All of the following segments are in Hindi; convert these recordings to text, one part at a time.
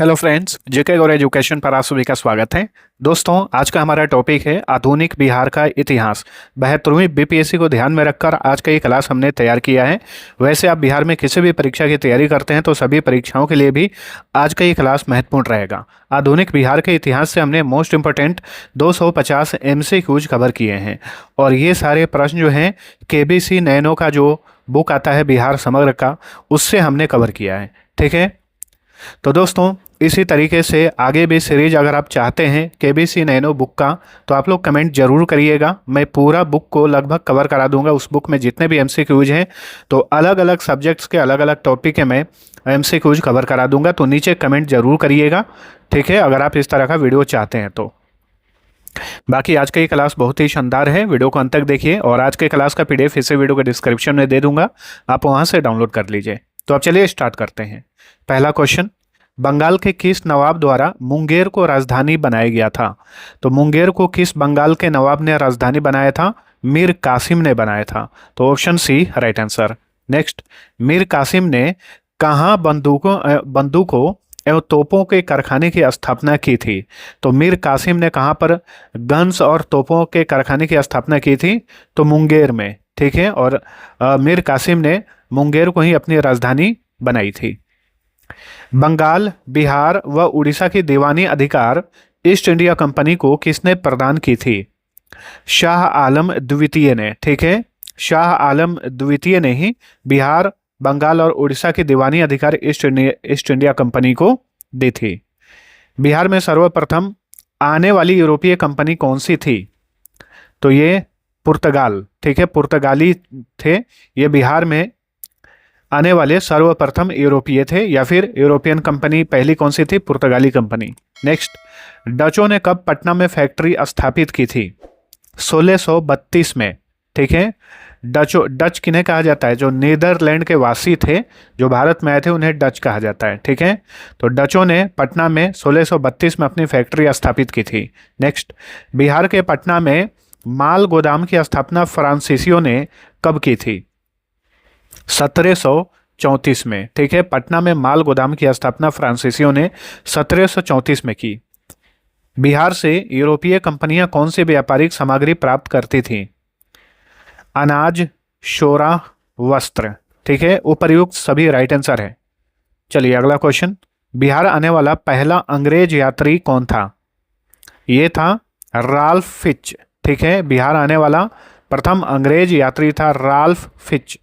हेलो फ्रेंड्स, जेके गौर एजुकेशन पर आप सभी का स्वागत है। दोस्तों, आज का हमारा टॉपिक है आधुनिक बिहार का इतिहास। 72वीं बीपीएससी को ध्यान में रखकर आज का ये क्लास हमने तैयार किया है। वैसे आप बिहार में किसी भी परीक्षा की तैयारी करते हैं तो सभी परीक्षाओं के लिए भी आज का ये क्लास महत्वपूर्ण रहेगा। आधुनिक बिहार के इतिहास से हमने मोस्ट इंपॉर्टेंट 250 MCQs कवर किए हैं और ये सारे प्रश्न जो हैं KBC नैनो का जो बुक आता है बिहार समग्र का, उससे हमने कवर किया है। ठीक है, तो दोस्तों इसी तरीके से आगे भी सीरीज अगर आप चाहते हैं KBC नैनो बुक का, तो आप लोग कमेंट जरूर करिएगा। मैं पूरा बुक को लगभग कवर करा दूंगा। उस बुक में जितने भी MCQs हैं तो अलग अलग सब्जेक्ट्स के अलग अलग टॉपिक के मैं MCQs कवर करा दूंगा, तो नीचे कमेंट जरूर करिएगा। ठीक है, अगर आप इस तरह का वीडियो चाहते हैं तो। बाकी आज का ये क्लास बहुत ही शानदार है, वीडियो को अंत तक देखिए और आज के क्लास का PDF इसे वीडियो के डिस्क्रिप्शन में दे दूंगा, आप वहां से डाउनलोड कर लीजिए। तो अब चलिए स्टार्ट करते हैं। पहला क्वेश्चन, बंगाल के किस नवाब द्वारा मुंगेर को राजधानी बनाया गया था? तो मुंगेर को किस बंगाल के नवाब ने राजधानी बनाया था? मीर कासिम ने बनाया था। तो option C right answer. Next, Mir Qasim ने कहाँ बंदूकों एवं तोपों के कारखाने की स्थापना की थी? तो मीर कासिम ने कहाँ पर गन्स और तोपों के कारखाने की स्थापना की थी? तो मुंगेर में। ठीक है, और मीर कासिम ने मुंगेर को ही अपनी राजधानी बनाई थी। बंगाल, बिहार व उड़ीसा की दीवानी अधिकार ईस्ट इंडिया कंपनी को किसने प्रदान की थी? शाह आलम द्वितीय ने। ठीक है, शाह आलम द्वितीय ने ही बिहार, बंगाल और उड़ीसा की दीवानी अधिकार ईस्ट इंडिया कंपनी को दी थी। बिहार में सर्वप्रथम आने वाली यूरोपीय कंपनी कौन सी थी? तो ये पुर्तगाल। ठीक है, पुर्तगाली थे ये बिहार में आने वाले सर्वप्रथम यूरोपीय थे, या फिर यूरोपियन कंपनी पहली कौन सी थी? पुर्तगाली कंपनी। नेक्स्ट, डचों ने कब पटना में फैक्ट्री स्थापित की थी? 1632 में। ठीक है, डच किन्हें कहा जाता है? जो नीदरलैंड के वासी थे जो भारत में आए थे उन्हें डच कहा जाता है। ठीक है, तो डचों ने पटना में 1632 में अपनी फैक्ट्री स्थापित की थी। नेक्स्ट, बिहार के पटना में माल गोदाम की स्थापना फ्रांसीसियों ने कब की थी? 1734 में। ठीक है, पटना में माल गोदाम की स्थापना फ्रांसीसियों ने 1734 में की। बिहार से यूरोपीय कंपनियां कौन सी व्यापारिक सामग्री प्राप्त करती थीं? अनाज, शोरा, वस्त्र। ठीक है, उपर्युक्त सभी राइट आंसर है। चलिए अगला क्वेश्चन, बिहार आने वाला पहला अंग्रेज यात्री कौन था? ये था राल्फ फिच। ठीक है, बिहार आने वाला प्रथम अंग्रेज यात्री था राल्फ फिच।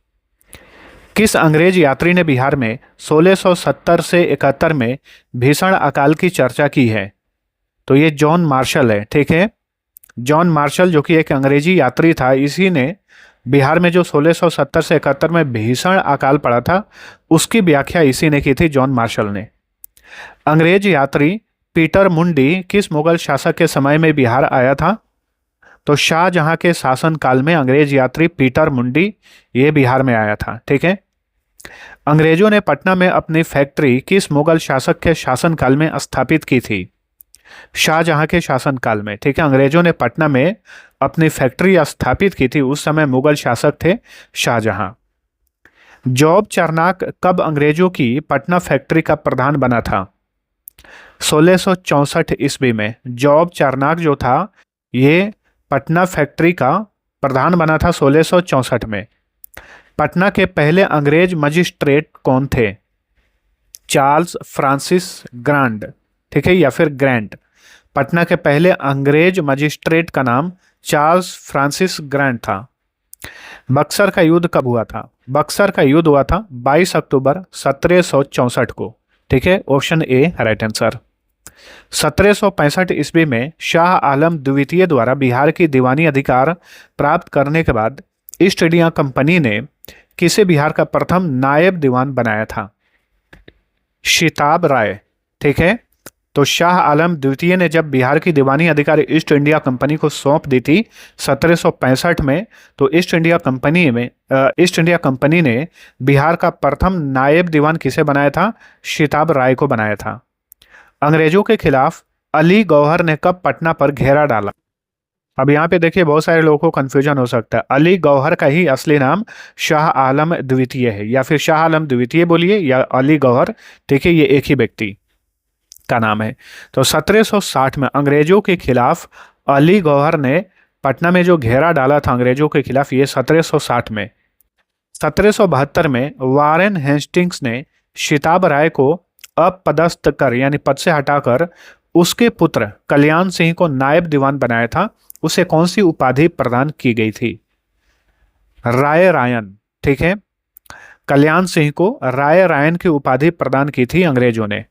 किस अंग्रेज यात्री ने बिहार में 1670 से 71 में भीषण अकाल की चर्चा की है? तो ये जॉन मार्शल है। ठीक है, जॉन मार्शल जो कि एक अंग्रेजी यात्री था, इसी ने बिहार में जो 1670 से 71 में भीषण अकाल पड़ा था उसकी व्याख्या इसी ने की थी, जॉन मार्शल ने। अंग्रेज यात्री पीटर मुंडी किस मुगल शासक के समय में बिहार आया था? तो शाहजहां के शासनकाल में अंग्रेज यात्री पीटर मुंडी ये बिहार में आया था। ठीक है, अंग्रेजों ने पटना में अपनी फैक्ट्री किस मुगल शासक के शासनकाल में स्थापित की थी? शाहजहां के शासनकाल में। ठीक है, अंग्रेजों ने पटना में अपनी फैक्ट्री स्थापित की थी, उस समय मुगल शासक थे शाहजहां। जॉब चार्नाक कब अंग्रेजों की पटना फैक्ट्री का प्रधान बना था? 1664 ईस्वी में। जॉब चार्नाक जो था ये पटना फैक्ट्री का प्रधान बना था 1664 में। पटना के पहले अंग्रेज मजिस्ट्रेट कौन थे? Charles Francis grand. ठीक है, या फिर ग्रैंड। पटना के पहले अंग्रेज मजिस्ट्रेट का नाम चार्ल्स फ्रांसिस ग्रांड था। बक्सर का युद्ध कब हुआ था? बक्सर का युद्ध हुआ था 22 अक्टूबर 1764 को। ठीक है, ऑप्शन ए राइट आंसर। 1765 ईस्वी में शाह आलम द्वितीय द्वारा बिहार की दीवानी अधिकार प्राप्त करने के बाद ईस्ट इंडिया कंपनी ने किसे बिहार का प्रथम नायब दीवान बनाया था? शिताब राय। ठीक है, तो शाह आलम द्वितीय ने जब बिहार की दीवानी अधिकार ईस्ट इंडिया कंपनी को सौंप दी थी 1765 में, तो ईस्ट इंडिया कंपनी ने बिहार का प्रथम नायब दीवान किसे बनाया था? शिताब राय को बनाया था। अंग्रेजों के खिलाफ अली गौहर ने कब पटना पर घेरा डाला? अब यहाँ पे देखिए बहुत सारे लोगों को कंफ्यूजन हो सकता है। अली गौहर का ही असली नाम शाह आलम द्वितीय है, या फिर शाह आलम द्वितीय बोलिए या अली गौहर। ठीक है, ये एक ही व्यक्ति। का नाम है। तो 1760 में अंग्रेजों के खिलाफ अली गौहर ने पटना में जो घेरा डाला था अंग्रेजों के खिलाफ, ये 1760 में। 1772 में वारेन हेस्टिंग्स ने शिताब राय को अपदस्थ कर यानी पद से हटाकर उसके पुत्र कल्याण सिंह को नायब दीवान बनाया था। उसे कौन सी उपाधि प्रदान की गई थी? राय रायन। ठीक है, कल्याण सिंह को राय रायन की उपाधि प्रदान की थी अंग्रेजों ने।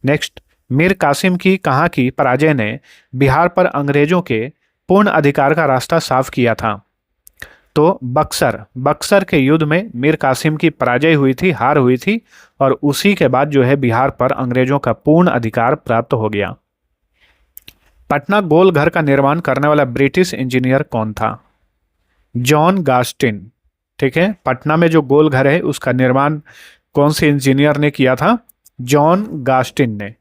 नेक्स्ट, मीर कासिम की कहाँ की पराजय ने बिहार पर अंग्रेजों के पूर्ण अधिकार का रास्ता साफ किया था? तो बक्सर के युद्ध में मीर कासिम की पराजय हुई थी, हार हुई थी, और उसी के बाद जो है बिहार पर अंग्रेजों का पूर्ण अधिकार प्राप्त हो गया। पटना गोल घर का निर्माण करने वाला ब्रिटिश इंजीनियर कौन था? जॉन गास्टिन। ठीक है, पटना में जो गोल घर है उसका निर्माण कौन से इंजीनियर ने किया था? जॉन गास्टिन ने।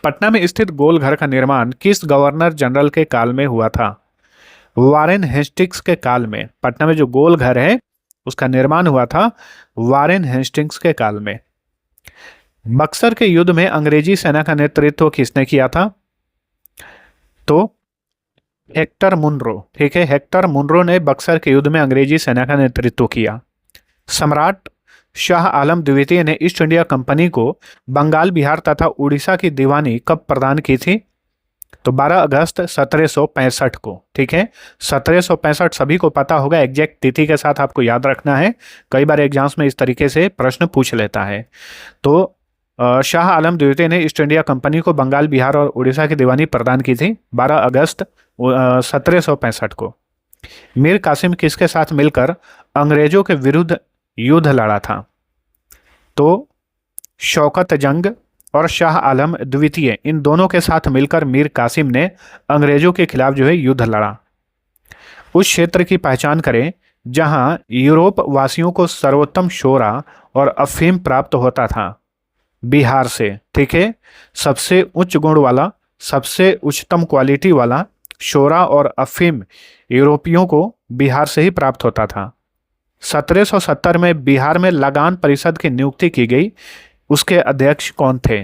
पटना में स्थित गोल घर का निर्माण किस गवर्नर जनरल के काल में हुआ था? वारेन हेस्टिंग्स के काल में। पटना में जो गोल घर है उसका निर्माण हुआ था वारेन हेस्टिंग्स के काल में। बक्सर के युद्ध में अंग्रेजी सेना का नेतृत्व किसने किया था? तो हेक्टर मुनरो। ठीक है, हेक्टर मुनरो ने बक्सर के युद्ध में अंग्रेजी सेना का नेतृत्व किया। सम्राट शाह आलम द्वितीय ने ईस्ट इंडिया कंपनी को बंगाल, बिहार तथा उड़ीसा की दीवानी कब प्रदान की थी? तो 12 अगस्त 1765 को। ठीक है, 1765 सभी को पता होगा, एग्जैक्ट तिथि के साथ आपको याद रखना है, कई बार एग्जाम्स में इस तरीके से प्रश्न पूछ लेता है। तो शाह आलम द्वितीय ने ईस्ट इंडिया कंपनी को बंगाल, बिहार और उड़ीसा की दीवानी प्रदान की थी 12 अगस्त 1765 को। मीर कासिम किसके साथ मिलकर अंग्रेजों के विरुद्ध युद्ध लड़ा था? तो शौकत जंग और शाह आलम द्वितीय, इन दोनों के साथ मिलकर मीर कासिम ने अंग्रेजों के खिलाफ जो है युद्ध लड़ा। उस क्षेत्र की पहचान करें जहां यूरोप वासियों को सर्वोत्तम शोरा और अफीम प्राप्त होता था। बिहार से। ठीक है, सबसे उच्च गुण वाला, सबसे उच्चतम क्वालिटी वाला शोरा और अफीम यूरोपियों को बिहार से ही प्राप्त होता था। 1770 में बिहार में लगान परिषद की नियुक्ति की गई। उसके अध्यक्ष कौन थे?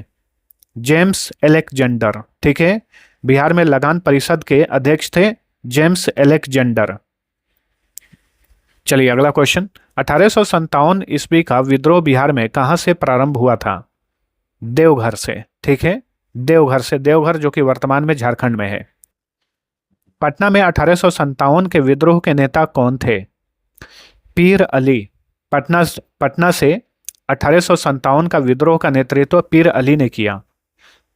James Alexander. ठीक है, बिहार में लगान परिषद के अध्यक्ष थे जेम्स एलेक्जेंडर। चलिए अगला क्वेश्चन, 1857 ईस्वी का विद्रोह बिहार में कहां से प्रारंभ हुआ था? देवघर से। ठीक है, देवघर से, देवघर जो कि वर्तमान में झारखंड में है। पटना में 1857 के विद्रोह के नेता कौन थे? पीर अली। पटना से 1857 का विद्रोह का नेतृत्व पीर अली ने किया।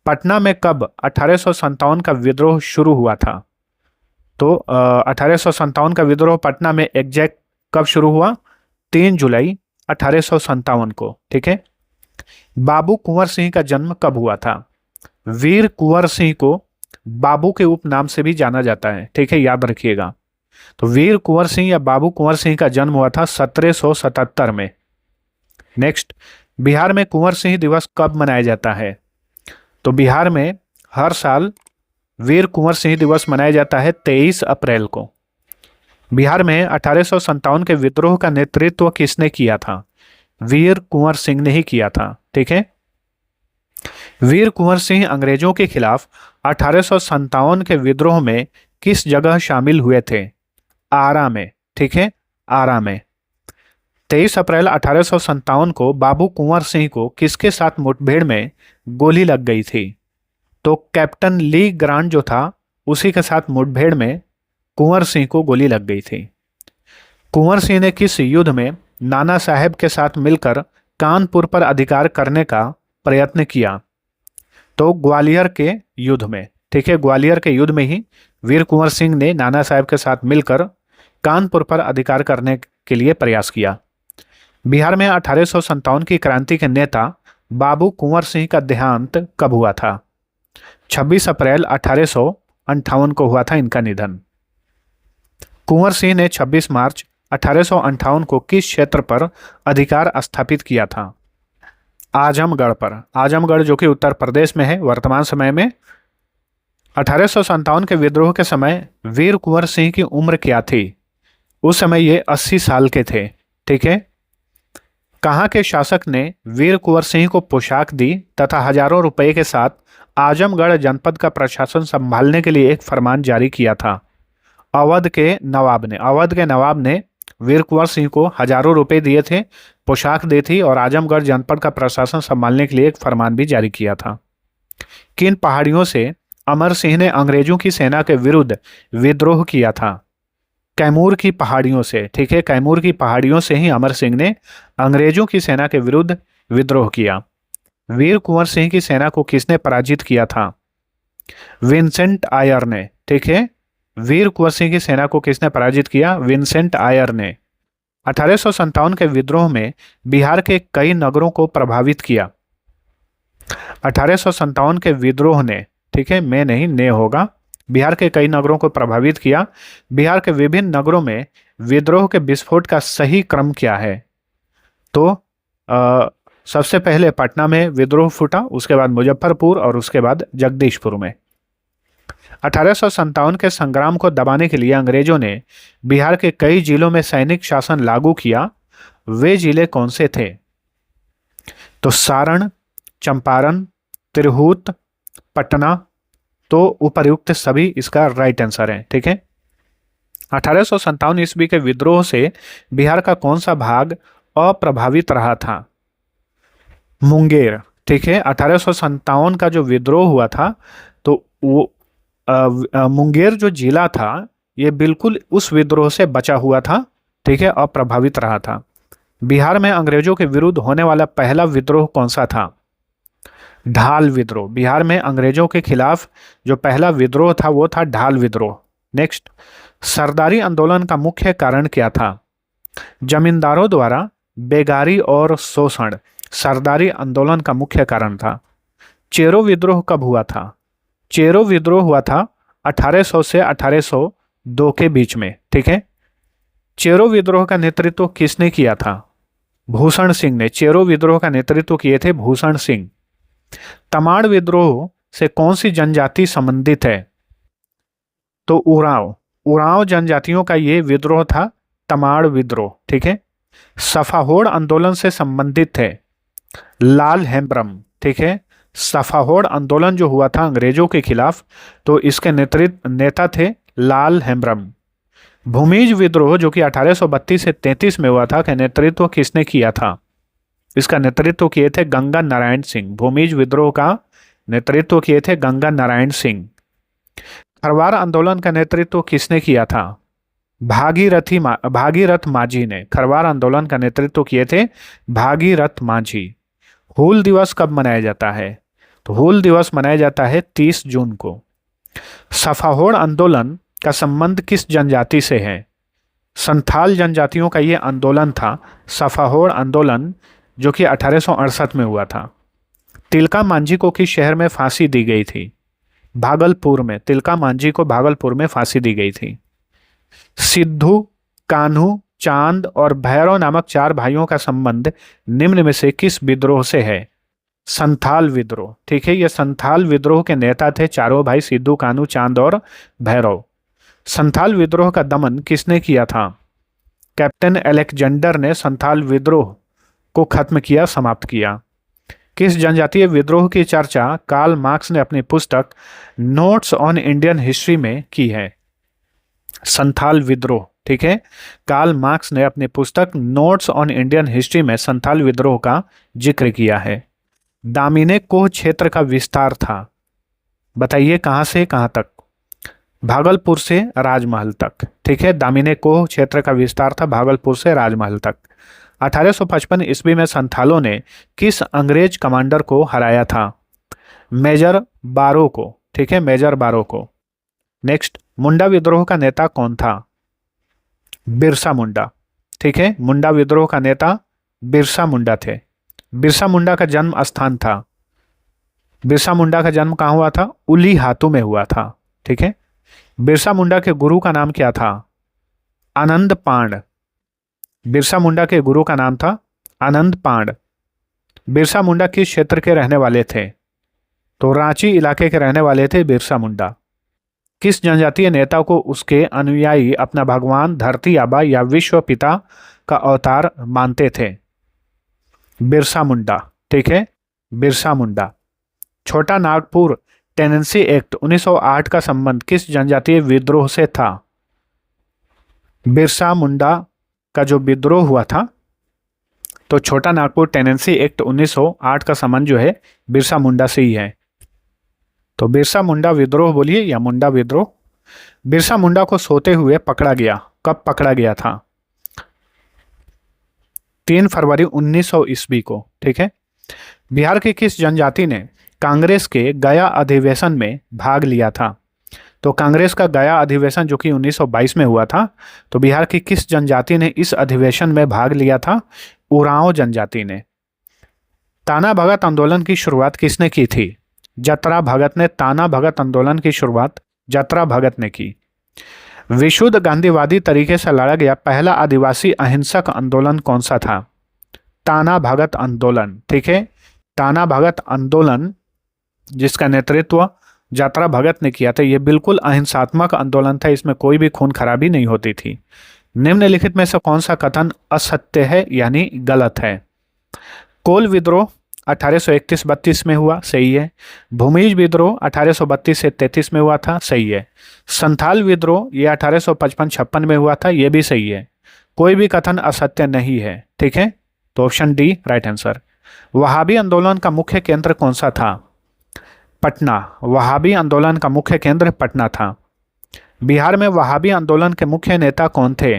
पटना में कब 1857 का विद्रोह शुरू हुआ था? तो 1857 का विद्रोह पटना में एग्जैक्ट कब शुरू हुआ? 3 जुलाई 1857 को। ठीक है, बाबू कुंवर सिंह का जन्म कब हुआ था? वीर कुंवर सिंह को बाबू के उपनाम से भी जाना जाता है। ठीक है, याद रखिएगा। तो वीर कुंवर सिंह या बाबू कुंवर सिंह का जन्म हुआ था 1777 में। नेक्स्ट, बिहार में कुंवर सिंह दिवस कब मनाया जाता है? तो बिहार में हर साल वीर कुंवर सिंह दिवस मनाया जाता है 23 अप्रैल को। बिहार में 1857 के विद्रोह का नेतृत्व किसने किया था? वीर कुंवर सिंह ने ही किया था। ठीक है, वीर कुंवर सिंह अंग्रेजों के खिलाफ 1857 के विद्रोह में किस जगह शामिल हुए थे? आरा में। ठीक है, आरा में। 23 अप्रैल 1857 को बाबू कुंवर सिंह को किसके साथ मुठभेड़ में गोली लग गई थी? तो कैप्टन ली ग्रांट जो था उसी के साथ मुठभेड़ में कुंवर सिंह को गोली लग गई थी। कुंवर सिंह ने किस युद्ध में नाना साहेब के साथ मिलकर कानपुर पर अधिकार करने का प्रयत्न किया? तो ग्वालियर के युद्ध में। ठीक है, ग्वालियर के युद्ध में ही वीर कुंवर सिंह ने नाना साहेब के साथ मिलकर कानपुर पर अधिकार करने के लिए प्रयास किया। बिहार में 1857 की क्रांति के नेता बाबू कुंवर सिंह का देहांत कब हुआ था? 26 अप्रैल 1858 को हुआ था इनका निधन। कुंवर सिंह ने 26 मार्च 1858 को किस क्षेत्र पर अधिकार स्थापित किया था? आजमगढ़ पर। आजमगढ़ जो कि उत्तर प्रदेश में है वर्तमान समय में। 1857 के विद्रोह के समय वीर कुंवर सिंह की उम्र क्या थी? उस समय ये 80 साल के थे। ठीक है, कहाँ के शासक ने वीर कुंवर सिंह को पोशाक दी तथा हजारों रुपए के साथ आजमगढ़ जनपद का प्रशासन संभालने के लिए एक फरमान जारी किया था? अवध के नवाब ने वीर कुंवर सिंह को हजारों रुपए दिए थे, पोशाक दी थी और आजमगढ़ जनपद का प्रशासन संभालने के लिए एक फरमान भी जारी किया था। किन पहाड़ियों से अमर सिंह ने अंग्रेजों की सेना के विरुद्ध विद्रोह किया था? कैमूर की पहाड़ियों से। ठीक है, कैमूर की पहाड़ियों से ही अमर सिंह ने अंग्रेजों की सेना के विरुद्ध विद्रोह किया। वीर कुंवर सिंह की सेना को किसने पराजित किया था? विंसेंट आयर ने। ठीक है, वीर कुंवर सिंह की सेना को किसने पराजित किया? विंसेंट आयर ने। 1857 के विद्रोह में बिहार के कई नगरों को प्रभावित किया। 1857 के विद्रोह ने, ठीक है, में नहीं ने होगा, बिहार के कई नगरों को प्रभावित किया। बिहार के विभिन्न नगरों में विद्रोह के विस्फोट का सही क्रम क्या है? तो सबसे पहले पटना में विद्रोह फूटा, उसके बाद मुजफ्फरपुर और उसके बाद जगदीशपुर में। 1857 के संग्राम को दबाने के लिए अंग्रेजों ने बिहार के कई जिलों में सैनिक शासन लागू किया। वे जिले कौन से थे? तो सारण, चंपारण, तिरहुत, पटना। तो उपर्युक्त सभी इसका राइट आंसर है। ठीक है, 1857 ईस्वी के विद्रोह से बिहार का कौन सा भाग अप्रभावित रहा था? मुंगेर। ठीक है, 1857 का जो विद्रोह हुआ था तो वो मुंगेर जो जिला था ये बिल्कुल उस विद्रोह से बचा हुआ था। ठीक है, अप्रभावित रहा था। बिहार में अंग्रेजों के विरुद्ध होने वाला पहला विद्रोह कौन सा था? ढाल विद्रोह। बिहार में अंग्रेजों के खिलाफ जो पहला विद्रोह था वो था ढाल विद्रोह। नेक्स्ट, सरदारी आंदोलन का मुख्य कारण क्या था? जमींदारों द्वारा बेगारी और शोषण सरदारी आंदोलन का मुख्य कारण था। चेरो विद्रोह कब हुआ था? चेरो विद्रोह हुआ था 1800 से 1802 के बीच में। ठीक है, चेरो विद्रोह का नेतृत्व किसने किया था? भूषण सिंह ने। चेरो विद्रोह का नेतृत्व किए थे भूषण सिंह। तमाड़ विद्रोह से कौन सी जनजाति संबंधित है? तो उरांव जनजातियों का ये विद्रोह था, तमाड़ विद्रोह। ठीक है, सफाहोड़ आंदोलन से संबंधित है लाल हेम्ब्रम। ठीक है, सफाहोड़ आंदोलन जो हुआ था अंग्रेजों के खिलाफ तो इसके नेता थे लाल हेम्ब्रम। भूमिज विद्रोह जो कि 1832 से 33 में हुआ था का नेतृत्व किसने किया था? इसका नेतृत्व किए थे गंगा नारायण सिंह। भूमिज विद्रोह का नेतृत्व किए थे गंगा नारायण सिंह। खरवार आंदोलन का नेतृत्व किसने किया था? भागीरथ माझी ने। खरवार आंदोलन का नेतृत्व किए थे भागीरथ माझी। हूल दिवस कब मनाया जाता है? तो हूल दिवस मनाया जाता है 30 जून को। सफाहोड़ आंदोलन का संबंध किस जनजाति से है? संथाल जनजातियों का ये आंदोलन था, सफाहोड़ आंदोलन, जो कि 1868 में हुआ था। तिलका मांझी को किस शहर में फांसी दी गई थी? भागलपुर में। तिलका मांझी को भागलपुर में फांसी दी गई थी। सिद्धू, कान्हू, चांद और भैरव नामक 4 भाइयों का संबंध निम्न में से किस विद्रोह से है? संथाल विद्रोह। ठीक है, ये संथाल विद्रोह के नेता थे चारों भाई, सिद्धू, कान्हू, चांद और भैरव। संथाल विद्रोह का दमन किसने किया था? कैप्टन अलेक्जेंडर ने संथाल विद्रोह को खत्म किया, समाप्त किया। किस जनजातीय विद्रोह की चर्चा कार्ल मार्क्स ने अपनी पुस्तक नोट्स ऑन इंडियन हिस्ट्री में की है? संथाल विद्रोह। ठीक है, कार्ल मार्क्स ने अपनी पुस्तक नोट्स ऑन इंडियन हिस्ट्री में संथाल विद्रोह का जिक्र किया है। दामिने कोह क्षेत्र का विस्तार था, बताइए कहां से कहां तक? भागलपुर से राजमहल तक। ठीक है, दामिने कोह क्षेत्र का विस्तार था भागलपुर से राजमहल तक। 1855 ईस्वी में संथालों ने किस अंग्रेज कमांडर को हराया था? मेजर बारो को। ठीक है, मेजर बारो को। नेक्स्ट, मुंडा विद्रोह का नेता कौन था? बिरसा मुंडा। ठीक है, मुंडा विद्रोह का नेता बिरसा मुंडा थे। बिरसा मुंडा का जन्म स्थान था, बिरसा मुंडा का जन्म कहाँ हुआ था? उली हातू में हुआ था। ठीक है, बिरसा मुंडा के गुरु का नाम क्या था? आनंद पांड। बिरसा मुंडा के गुरु का नाम था आनंद पांड। बिरसा मुंडा किस क्षेत्र के रहने वाले थे? तो रांची इलाके के रहने वाले थे बिरसा मुंडा। किस जनजातीय नेता को उसके अनुयायी अपना भगवान, धरती आबा या विश्व पिता का अवतार मानते थे? बिरसा मुंडा, ठीक है, बिरसा मुंडा। छोटा नागपुर टेनेंसी एक्ट 1908 का संबंध किस जनजातीय विद्रोह से था? बिरसा मुंडा का जो विद्रोह हुआ था, तो छोटा नागपुर टेनेंसी एक्ट 1908 का संबंध जो है बिरसा मुंडा से ही है। तो बिरसा मुंडा विद्रोह बोलिए या मुंडा विद्रोह। बिरसा मुंडा को सोते हुए पकड़ा गया, कब पकड़ा गया था? 3 फरवरी 1900 ईस्वी को, ठीक है। बिहार की किस जनजाति ने कांग्रेस के गया अधिवेशन में भाग लिया था? तो कांग्रेस का गया अधिवेशन जो कि 1922 में हुआ था, तो बिहार की किस जनजाति ने इस अधिवेशन में भाग लिया था? उरांव जनजाति ने। ताना भगत आंदोलन की शुरुआत किसने की थी? जतरा भगत ने ताना भगत आंदोलन की शुरुआत जतरा भगत ने की। विशुद्ध गांधीवादी तरीके से लड़ा गया पहला आदिवासी अहिंसक आंदोलन कौन सा था? ताना भगत आंदोलन, ठीक है। ताना भगत आंदोलन जिसका नेतृत्व जतरा भगत ने किया था, यह बिल्कुल अहिंसात्मक आंदोलन था, इसमें कोई भी खून खराबी नहीं होती थी। निम्नलिखित में से कौन सा कथन असत्य है यानी गलत है? कोल विद्रोह 1831-32 में हुआ, सही है। भूमिज विद्रोह 1832 से 33 में हुआ था, सही है। संथाल विद्रोह ये 1855-56 में हुआ था, ये भी सही है। कोई भी कथन असत्य नहीं है, ठीक है। तो option D right answer. Wahhabi आंदोलन का मुख्य केंद्र कौन सा था? पटना। वहाबी आंदोलन का मुख्य केंद्र पटना था। बिहार में वहाबी आंदोलन के मुख्य नेता कौन थे?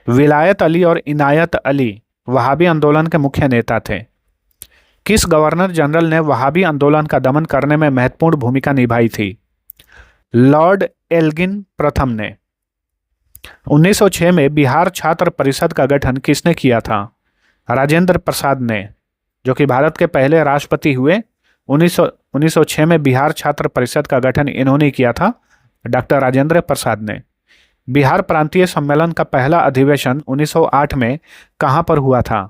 विलायत अली और इनायत अली वहाबी आंदोलन के मुख्य नेता थे। किस गवर्नर जनरल ने वहाबी आंदोलन का दमन करने में महत्वपूर्ण भूमिका निभाई थी? लॉर्ड एल्गिन प्रथम ने। 1906 में बिहार छात्र परिषद का गठन किसने किया था? राजेंद्र प्रसाद ने, जो कि भारत के पहले राष्ट्रपति हुए। 1906 में बिहार छात्र परिषद का गठन इन्होंने किया था, डॉक्टर राजेंद्र प्रसाद ने। बिहार प्रांतीय सम्मेलन का पहला अधिवेशन 1908 में कहाँ पर हुआ था?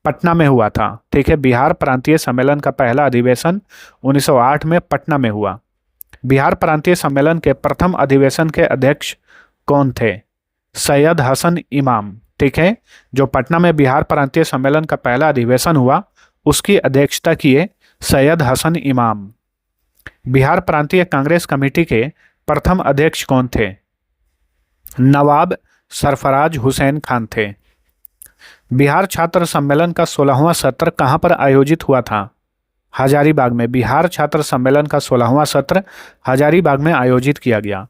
पटना में हुआ था, ठीक है। बिहार प्रांतीय सम्मेलन का पहला अधिवेशन 1908 में पटना में हुआ। बिहार प्रांतीय सम्मेलन के प्रथम अधिवेशन के अध्यक्ष कौन थे? सैयद हसन इमाम, ठीक है। जो पटना में बिहार प्रांतीय सम्मेलन का पहला अधिवेशन हुआ, उसकी अध्यक्षता किए सैयद हसन इमाम। बिहार प्रांतीय कांग्रेस कमेटी के प्रथम अध्यक्ष कौन थे? नवाब सरफराज हुसैन खान थे। बिहार छात्र सम्मेलन का 16वां सत्र कहाँ पर आयोजित हुआ था? हजारीबाग में। बिहार छात्र सम्मेलन का 16वां सत्र हजारीबाग में आयोजित किया गया।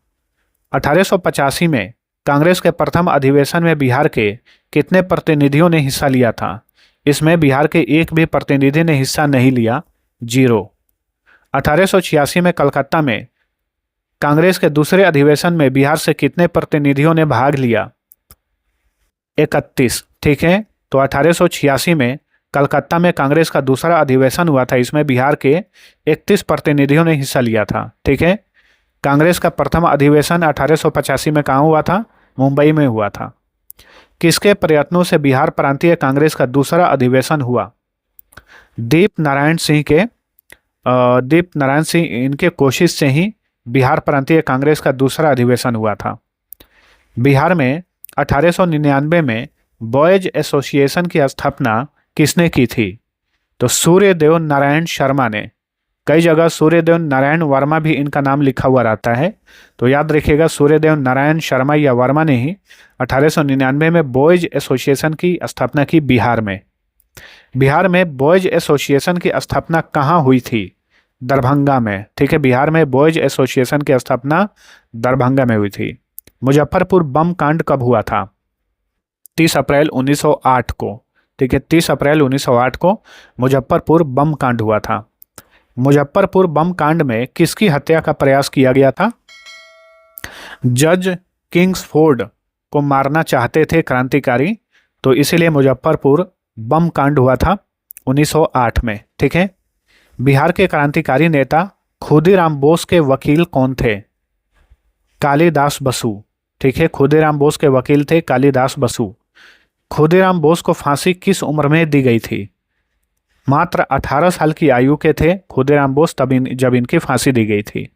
1885 में कांग्रेस के प्रथम अधिवेशन में बिहार के कितने प्रतिनिधियों ने हिस्सा लिया था? इसमें बिहार के एक भी प्रतिनिधि ने हिस्सा नहीं लिया, 0। 1886 में कलकत्ता में कांग्रेस के दूसरे अधिवेशन में बिहार से कितने प्रतिनिधियों ने भाग लिया? 31, ठीक है। तो 1886 में कलकत्ता में कांग्रेस का दूसरा अधिवेशन हुआ था, इसमें बिहार के 31 प्रतिनिधियों ने हिस्सा लिया था, ठीक है। कांग्रेस का प्रथम अधिवेशन 1885 में कहाँ हुआ था? मुंबई में हुआ था। किसके प्रयत्नों से बिहार प्रांतीय कांग्रेस का दूसरा अधिवेशन हुआ? दीप नारायण सिंह इनके कोशिश से ही बिहार प्रांतीय कांग्रेस का दूसरा अधिवेशन हुआ था। बिहार में 1899 में बॉयज एसोसिएशन की स्थापना किसने की थी? तो सूर्यदेव नारायण शर्मा ने। कई जगह सूर्यदेव नारायण वर्मा भी इनका नाम लिखा हुआ रहता है, तो याद रखिएगा सूर्यदेव नारायण शर्मा या वर्मा ने ही 1899 में बॉयज एसोसिएशन की स्थापना की बिहार में। बिहार में बॉयज एसोसिएशन की स्थापना कहाँ हुई थी? दरभंगा में, ठीक है। बिहार में बॉयज एसोसिएशन की स्थापना दरभंगा में हुई थी। मुजफ्फरपुर बम कांड कब हुआ था? 30 अप्रैल 1908 को, ठीक है। 30 अप्रैल 1908 को मुजफ्फरपुर बम कांड हुआ था। मुजफ्फरपुर बम कांड में किसकी हत्या का प्रयास किया गया था? जज किंग्सफोर्ड को मारना चाहते थे क्रांतिकारी, तो इसीलिए मुजफ्फरपुर बम कांड हुआ था 1908 में, ठीक है। बिहार के क्रांतिकारी नेता खुदीराम बोस के वकील कौन थे? कालिदास बसु, ठीक है। खुदीराम बोस के वकील थे कालिदास बसु। खुदीराम बोस को फांसी किस उम्र में दी गई थी? मात्र 18 साल की आयु के थे खुदीराम बोस जब इनकी फांसी दी गई थी।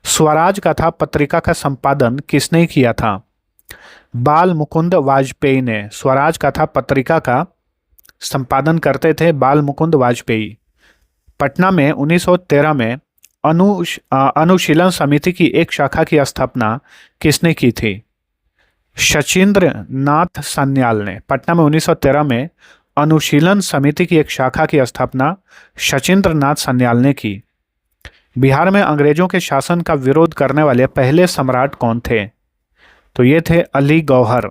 स्वराज कथा पत्रिका का संपादन किसने किया था? बाल मुकुंद वाजपेयी ने स्वराज कथा पत्रिका का संपादन करते थे बाल मुकुंद वाजपेयी। पटना में 1913 में अनुशीलन समिति की एक शाखा की स्थापना किसने की थी? शचीन्द्र नाथ सान्याल ने। पटना में 1913 में अनुशीलन समिति की एक शाखा की स्थापना शचीन्द्र नाथ सान्याल ने की। बिहार में अंग्रेजों के शासन का विरोध करने वाले पहले सम्राट कौन थे? तो ये थे अली गौहर।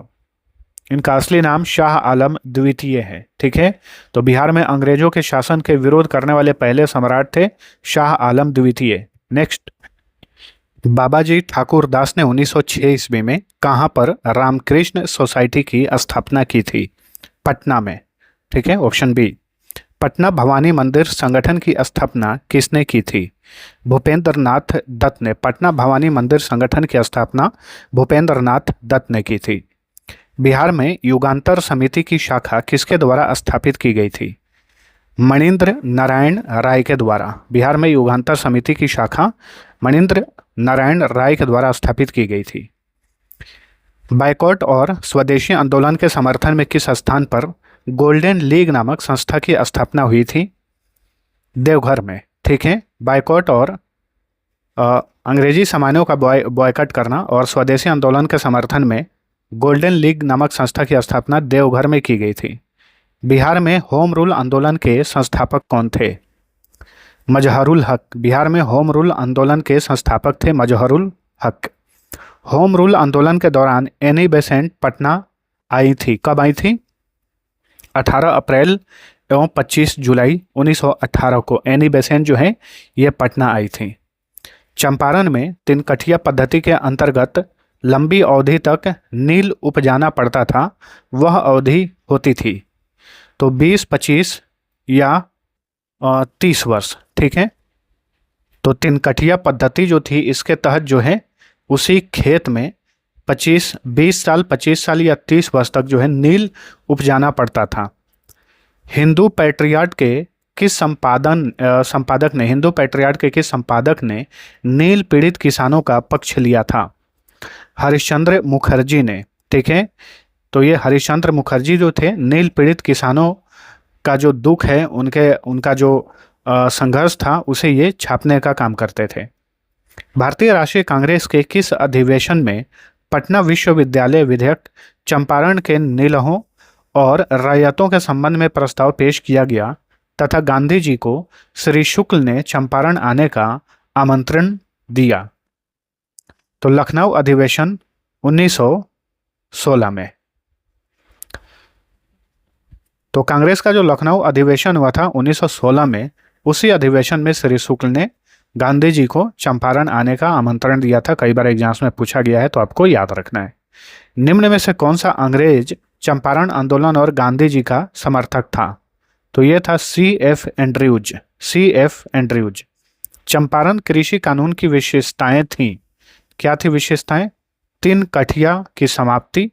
इनका असली नाम शाह आलम द्वितीय है। ठीक है, तो बिहार में अंग्रेजों के शासन के विरोध करने वाले पहले सम्राट थे शाह आलम द्वितीय। नेक्स्ट, बाबाजी ठाकुर दास ने 1906 ईस्वी में कहाँ पर रामकृष्ण सोसाइटी की स्थापना की थी? पटना में। ठीक है, ऑप्शन बी। पटना भवानी मंदिर संगठन की स्थापना किसने की थी? भूपेंद्र नाथ दत्त ने। पटना भवानी मंदिर संगठन की स्थापना भूपेंद्र नाथ दत्त ने की थी। बिहार में युगांतर समिति की शाखा किसके द्वारा स्थापित की गई थी? मणिंद्र नारायण राय के द्वारा। बिहार में युगांतर समिति की शाखा मणिंद्र नारायण राय के द्वारा स्थापित की गई थी। बायकॉट और स्वदेशी आंदोलन के समर्थन में किस स्थान पर गोल्डन लीग नामक संस्था की स्थापना हुई थी? देवघर में। ठीक है, बायकॉट और अंग्रेजी सामानों का बॉयकॉट करना और स्वदेशी आंदोलन के समर्थन में गोल्डन लीग नामक संस्था की स्थापना देवघर में की गई थी। बिहार में होम रूल आंदोलन के संस्थापक कौन थे? मजहरुल हक। बिहार में होम रूल आंदोलन के संस्थापक थे मजहरुल हक। होम रूल आंदोलन के दौरान एनी बेसेंट पटना आई थी। कब आई थी? 18 अप्रैल एवं 25 जुलाई 1918 को एनी बेसेंट जो है ये पटना आई थी। चंपारण में तिनकठिया पद्धति के अंतर्गत लंबी अवधि तक नील उपजाना पड़ता था, वह अवधि होती थी तो 20, 25 या 30 वर्ष। ठीक है, तो तिनकठिया पद्धति जो थी इसके तहत जो है उसी खेत में 20 साल 25 साल या 30 वर्ष तक जो है नील उपजाना पड़ता था। हिंदू पैट्रियार्ट के किस किस संपादक ने नील पीड़ित किसानों का पक्ष लिया था? हरिश्चंद्र मुखर्जी ने। ठीक है, तो ये हरिश्चंद्र मुखर्जी जो थे नील पीड़ित किसानों का जो दुख है उनका जो संघर्ष था उसे ये छापने का काम करते थे। भारतीय राष्ट्रीय कांग्रेस के किस अधिवेशन में पटना विश्वविद्यालय विधेयक, चंपारण के नीलहों और रैयतों के संबंध में प्रस्ताव पेश किया गया तथा गांधी जी को श्री शुक्ल ने चंपारण आने का आमंत्रण दिया? तो लखनऊ अधिवेशन 1916 में। तो कांग्रेस का जो लखनऊ अधिवेशन हुआ था 1916 में, उसी अधिवेशन में श्री शुक्ल ने गांधी जी को चंपारण आने का आमंत्रण दिया था। कई बार एग्जाम्स में पूछा गया है तो आपको याद रखना है। निम्न में से कौन सा अंग्रेज चंपारण आंदोलन और गांधी जी का समर्थक था? तो ये था C.F. एंड्रयूज। चंपारण कृषि कानून की विशेषताएं थीं। क्या थी विशेषताएं? तिनकठिया की समाप्ति।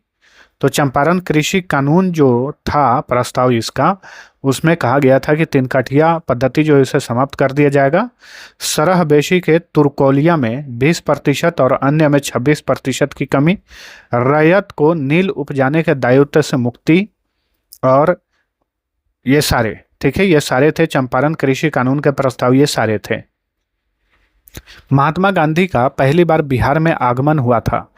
तो चंपारण कृषि कानून जो था प्रस्ताव इसका, उसमें कहा गया था कि तिनकठिया पद्धति जो इसे समाप्त कर दिया जाएगा। सरहबेशी के तुर्कोलिया में 20% और अन्य में 26% की कमी। रैयत को नील उपजाने के दायित्व से मुक्ति। और ये सारे, ठीक है, ये सारे थे चंपारण कृषि कानून के प्रस्ताव, ये सारे थे। महात्मा गांधी का पहली बार बिहार में आगमन हुआ था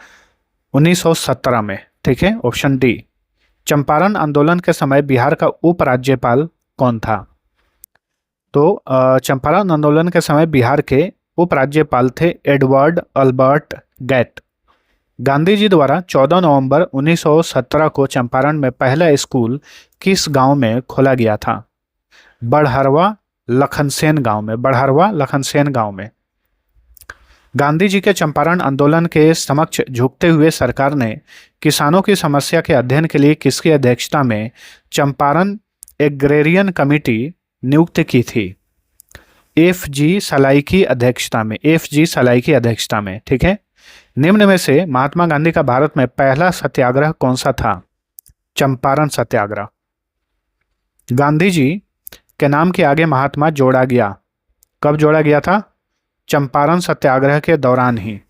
1917 में। ठीक है, ऑप्शन डी। चंपारण आंदोलन के समय बिहार का उपराज्यपाल कौन था? तो चंपारण आंदोलन के समय बिहार के उपराज्यपाल थे Edward Albert gate. Gandhi ji द्वारा 14 नवंबर 1917 को चंपारण में पहला स्कूल किस गांव में खोला गया था? बड़हरवा लखनसेन गांव में। गांधी जी के चंपारण आंदोलन के समक्ष झुकते हुए सरकार ने किसानों की समस्या के अध्ययन के लिए किसकी अध्यक्षता में चंपारण एग्रेरियन कमेटी नियुक्त की थी? F.G. सलाई की अध्यक्षता में। ठीक है, निम्न में से महात्मा गांधी का भारत में पहला सत्याग्रह कौन सा था? चंपारण सत्याग्रह। गांधी जी के नाम के आगे महात्मा जोड़ा गया। कब जोड़ा गया था? चंपारण सत्याग्रह के दौरान ही।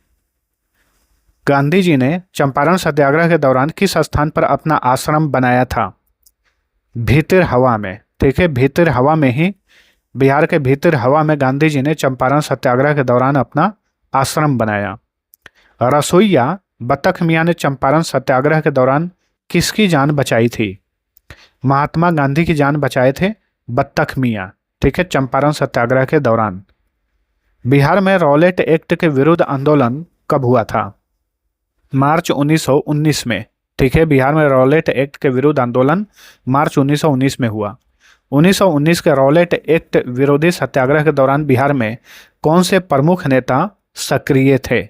गांधी जी ने चंपारण सत्याग्रह के दौरान किस स्थान पर अपना आश्रम बनाया था? भीतर हवा में, ठीक है, भीतर हवा में ही, बिहार के भीतर हवा में गांधी जी ने चंपारण सत्याग्रह के दौरान अपना आश्रम बनाया। रसोईया बतख मियाँ ने चंपारण सत्याग्रह के दौरान किसकी जान बचाई थी? महात्मा गांधी की जान बचाए थे बत्तख मियाँ, ठीक है, चंपारण सत्याग्रह के दौरान। बिहार में रॉलेट एक्ट के विरुद्ध आंदोलन कब हुआ था? मार्च 1919 में, ठीक है, बिहार में रॉलेट एक्ट के विरुद्ध आंदोलन मार्च 1919 में हुआ। 1919 के रॉलेट एक्ट विरोधी सत्याग्रह के दौरान बिहार में कौन से प्रमुख नेता सक्रिय थे?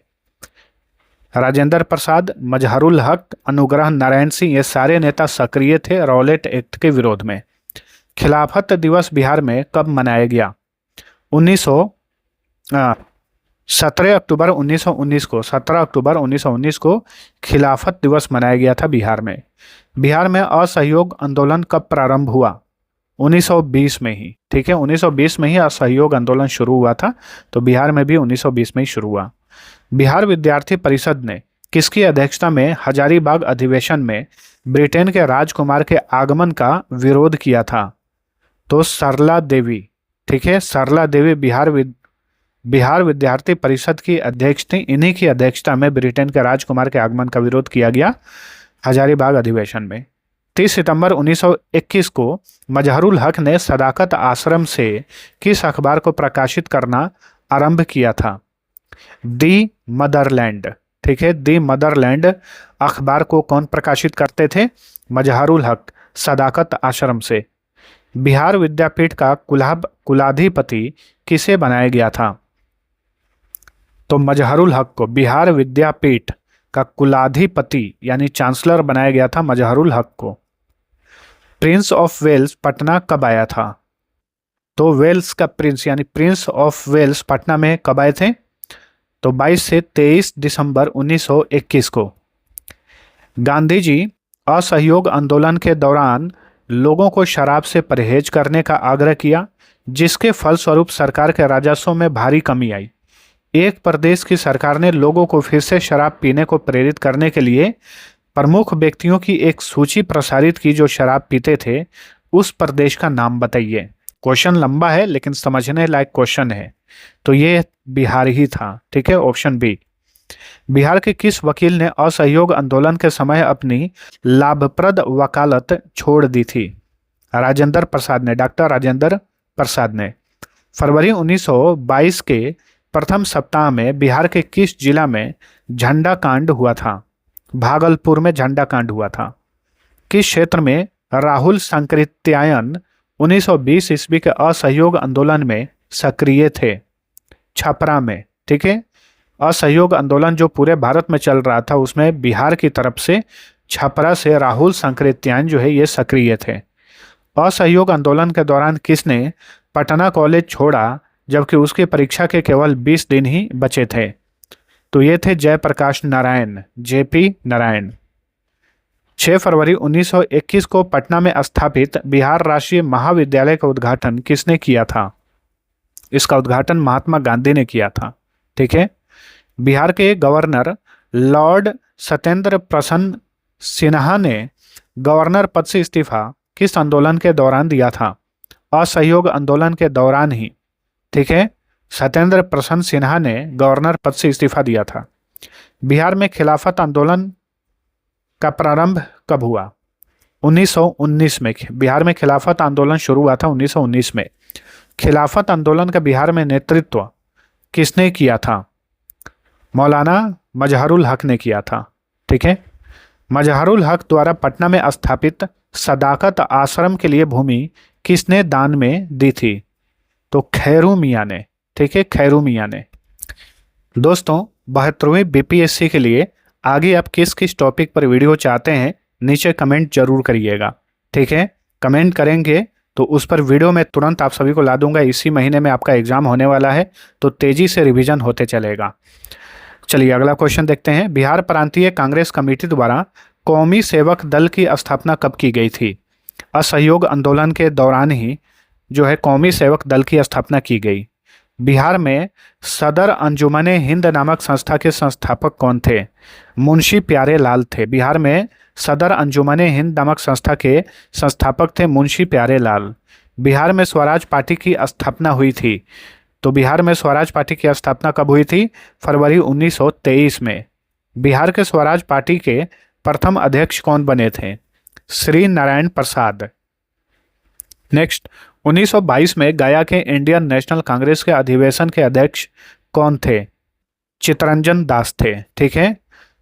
राजेंद्र प्रसाद, मजहरुल हक, अनुग्रह नारायण सिंह, ये सारे नेता सक्रिय थे रॉलेट एक्ट के विरोध में। खिलाफत दिवस बिहार में कब मनाया गया? 17 अक्टूबर 1919 को, 17 अक्टूबर 1919 को खिलाफत दिवस मनाया गया था बिहार में। बिहार में असहयोग आंदोलन कब प्रारंभ हुआ? 1920 में ही, ठीक है, 1920 में ही असहयोग आंदोलन शुरू हुआ था, तो बिहार में भी 1920 में ही शुरू हुआ। बिहार विद्यार्थी परिषद ने किसकी अध्यक्षता में हजारीबाग अधिवेशन में ब्रिटेन के राजकुमार के आगमन का विरोध किया था? तो सरला देवी, ठीक है, सरला देवी बिहार विद्यार्थी परिषद की अध्यक्ष थी। इन्हीं की अध्यक्षता में ब्रिटेन के राजकुमार के आगमन का विरोध किया गया हजारीबाग अधिवेशन में। 30 सितंबर 1921 को मजहरुल हक ने सदाकत आश्रम से किस अखबार को प्रकाशित करना आरंभ किया था? दी मदरलैंड, ठीक है, दी मदरलैंड अखबार को कौन प्रकाशित करते थे? मजहरुल हक, सदाकत आश्रम से। बिहार विद्यापीठ का कुलाधिपति किसे बनाया गया था? तो मजहरुल हक को बिहार विद्यापीठ का कुलाधिपति यानी चांसलर बनाया गया था मजहरुल हक को। प्रिंस ऑफ वेल्स पटना कब आया था? तो वेल्स का प्रिंस यानी प्रिंस ऑफ वेल्स पटना में कब आए थे? तो 22 से 23 दिसंबर 1921 को। गांधी जी असहयोग आंदोलन के दौरान लोगों को शराब से परहेज करने का आग्रह किया, जिसके फलस्वरूप सरकार के राजस्व में भारी कमी आई। एक प्रदेश की सरकार ने लोगों को फिर से शराब पीने को प्रेरित करने के लिए प्रमुख व्यक्तियों की एक सूची प्रसारित की जो शराब पीते थे। उस प्रदेश का नाम बताइए। क्वेश्चन लंबा है लेकिन समझने लायक क्वेश्चन है। तो ये बिहार ही था, ठीक है, ऑप्शन बी। बिहार के किस वकील ने असहयोग आंदोलन के समय अपनी लाभप्रद वकालत छोड़ दी थी? राजेंद्र प्रसाद ने, डॉक्टर राजेंद्र प्रसाद ने। फरवरी 1922 के प्रथम सप्ताह में बिहार के किस जिला में झंडा कांड हुआ था? भागलपुर में झंडा कांड हुआ था। किस क्षेत्र में राहुल सांकृत्यायन 1920 ईस्वी के असहयोग आंदोलन में सक्रिय थे? छपरा में, ठीक है। असहयोग आंदोलन जो पूरे भारत में चल रहा था उसमें बिहार की तरफ से छपरा से राहुल सांकृत्यायन जो है ये सक्रिय थे। असहयोग आंदोलन के दौरान किसने पटना कॉलेज छोड़ा जबकि उसकी परीक्षा के केवल 20 दिन ही बचे थे? तो ये थे जयप्रकाश नारायण, जेपी नारायण। 6 फरवरी 1921 को पटना में स्थापित बिहार राष्ट्रीय महाविद्यालय का उद्घाटन किसने किया था? इसका उद्घाटन महात्मा गांधी ने किया था, ठीक है। बिहार के गवर्नर लॉर्ड सत्येंद्र प्रसन्न सिन्हा ने गवर्नर पद से इस्तीफा किस आंदोलन के दौरान दिया था? असहयोग आंदोलन के दौरान ही, ठीक है। सत्येंद्र प्रसन्न सिन्हा ने गवर्नर पद से इस्तीफा दिया था। बिहार में खिलाफत आंदोलन का प्रारंभ कब हुआ? 1919 में। बिहार में खिलाफत आंदोलन शुरू हुआ था 1919 में। खिलाफत आंदोलन का बिहार में नेतृत्व किसने किया था? मौलाना मजहरुल हक ने किया था, ठीक है। मजहरुल हक द्वारा पटना में स्थापित सदाकत आश्रम के लिए भूमि किसने दान में दी थी? तो खैरू मियाँ ने, ठीक है, खैरू मियाँ ने। दोस्तों 72वीं बीपीएससी के लिए आगे आप किस किस टॉपिक पर वीडियो चाहते हैं नीचे कमेंट जरूर करिएगा, ठीक है। कमेंट करेंगे तो उस पर वीडियो में तुरंत आप सभी को ला दूंगा। इसी महीने में आपका एग्जाम होने वाला है तो तेजी से रिवीजन होते चलेगा। चलिए अगला क्वेश्चन देखते हैं। बिहार प्रांतीय कांग्रेस कमेटी द्वारा कौमी सेवक दल की स्थापना कब की गई थी? असहयोग आंदोलन के दौरान ही जो है कौमी सेवक दल की स्थापना की गई। बिहार में सदर अंजुमन हिंद नामक संस्था के संस्थापक कौन थे? मुंशी प्यारे लाल थे। बिहार में सदर अंजुमन हिंद नामक संस्था के संस्थापक थे मुंशी प्यारे लाल। बिहार में स्वराज पार्टी की स्थापना हुई थी। तो बिहार में स्वराज पार्टी की स्थापना कब हुई थी? फरवरी 1923 में। बिहार के स्वराज पार्टी के प्रथम अध्यक्ष कौन बने थे? श्री नारायण प्रसाद। नेक्स्ट, 1922 में गया के इंडियन नेशनल कांग्रेस के अधिवेशन के अध्यक्ष कौन थे? चित्तरंजन दास थे। ठीक है,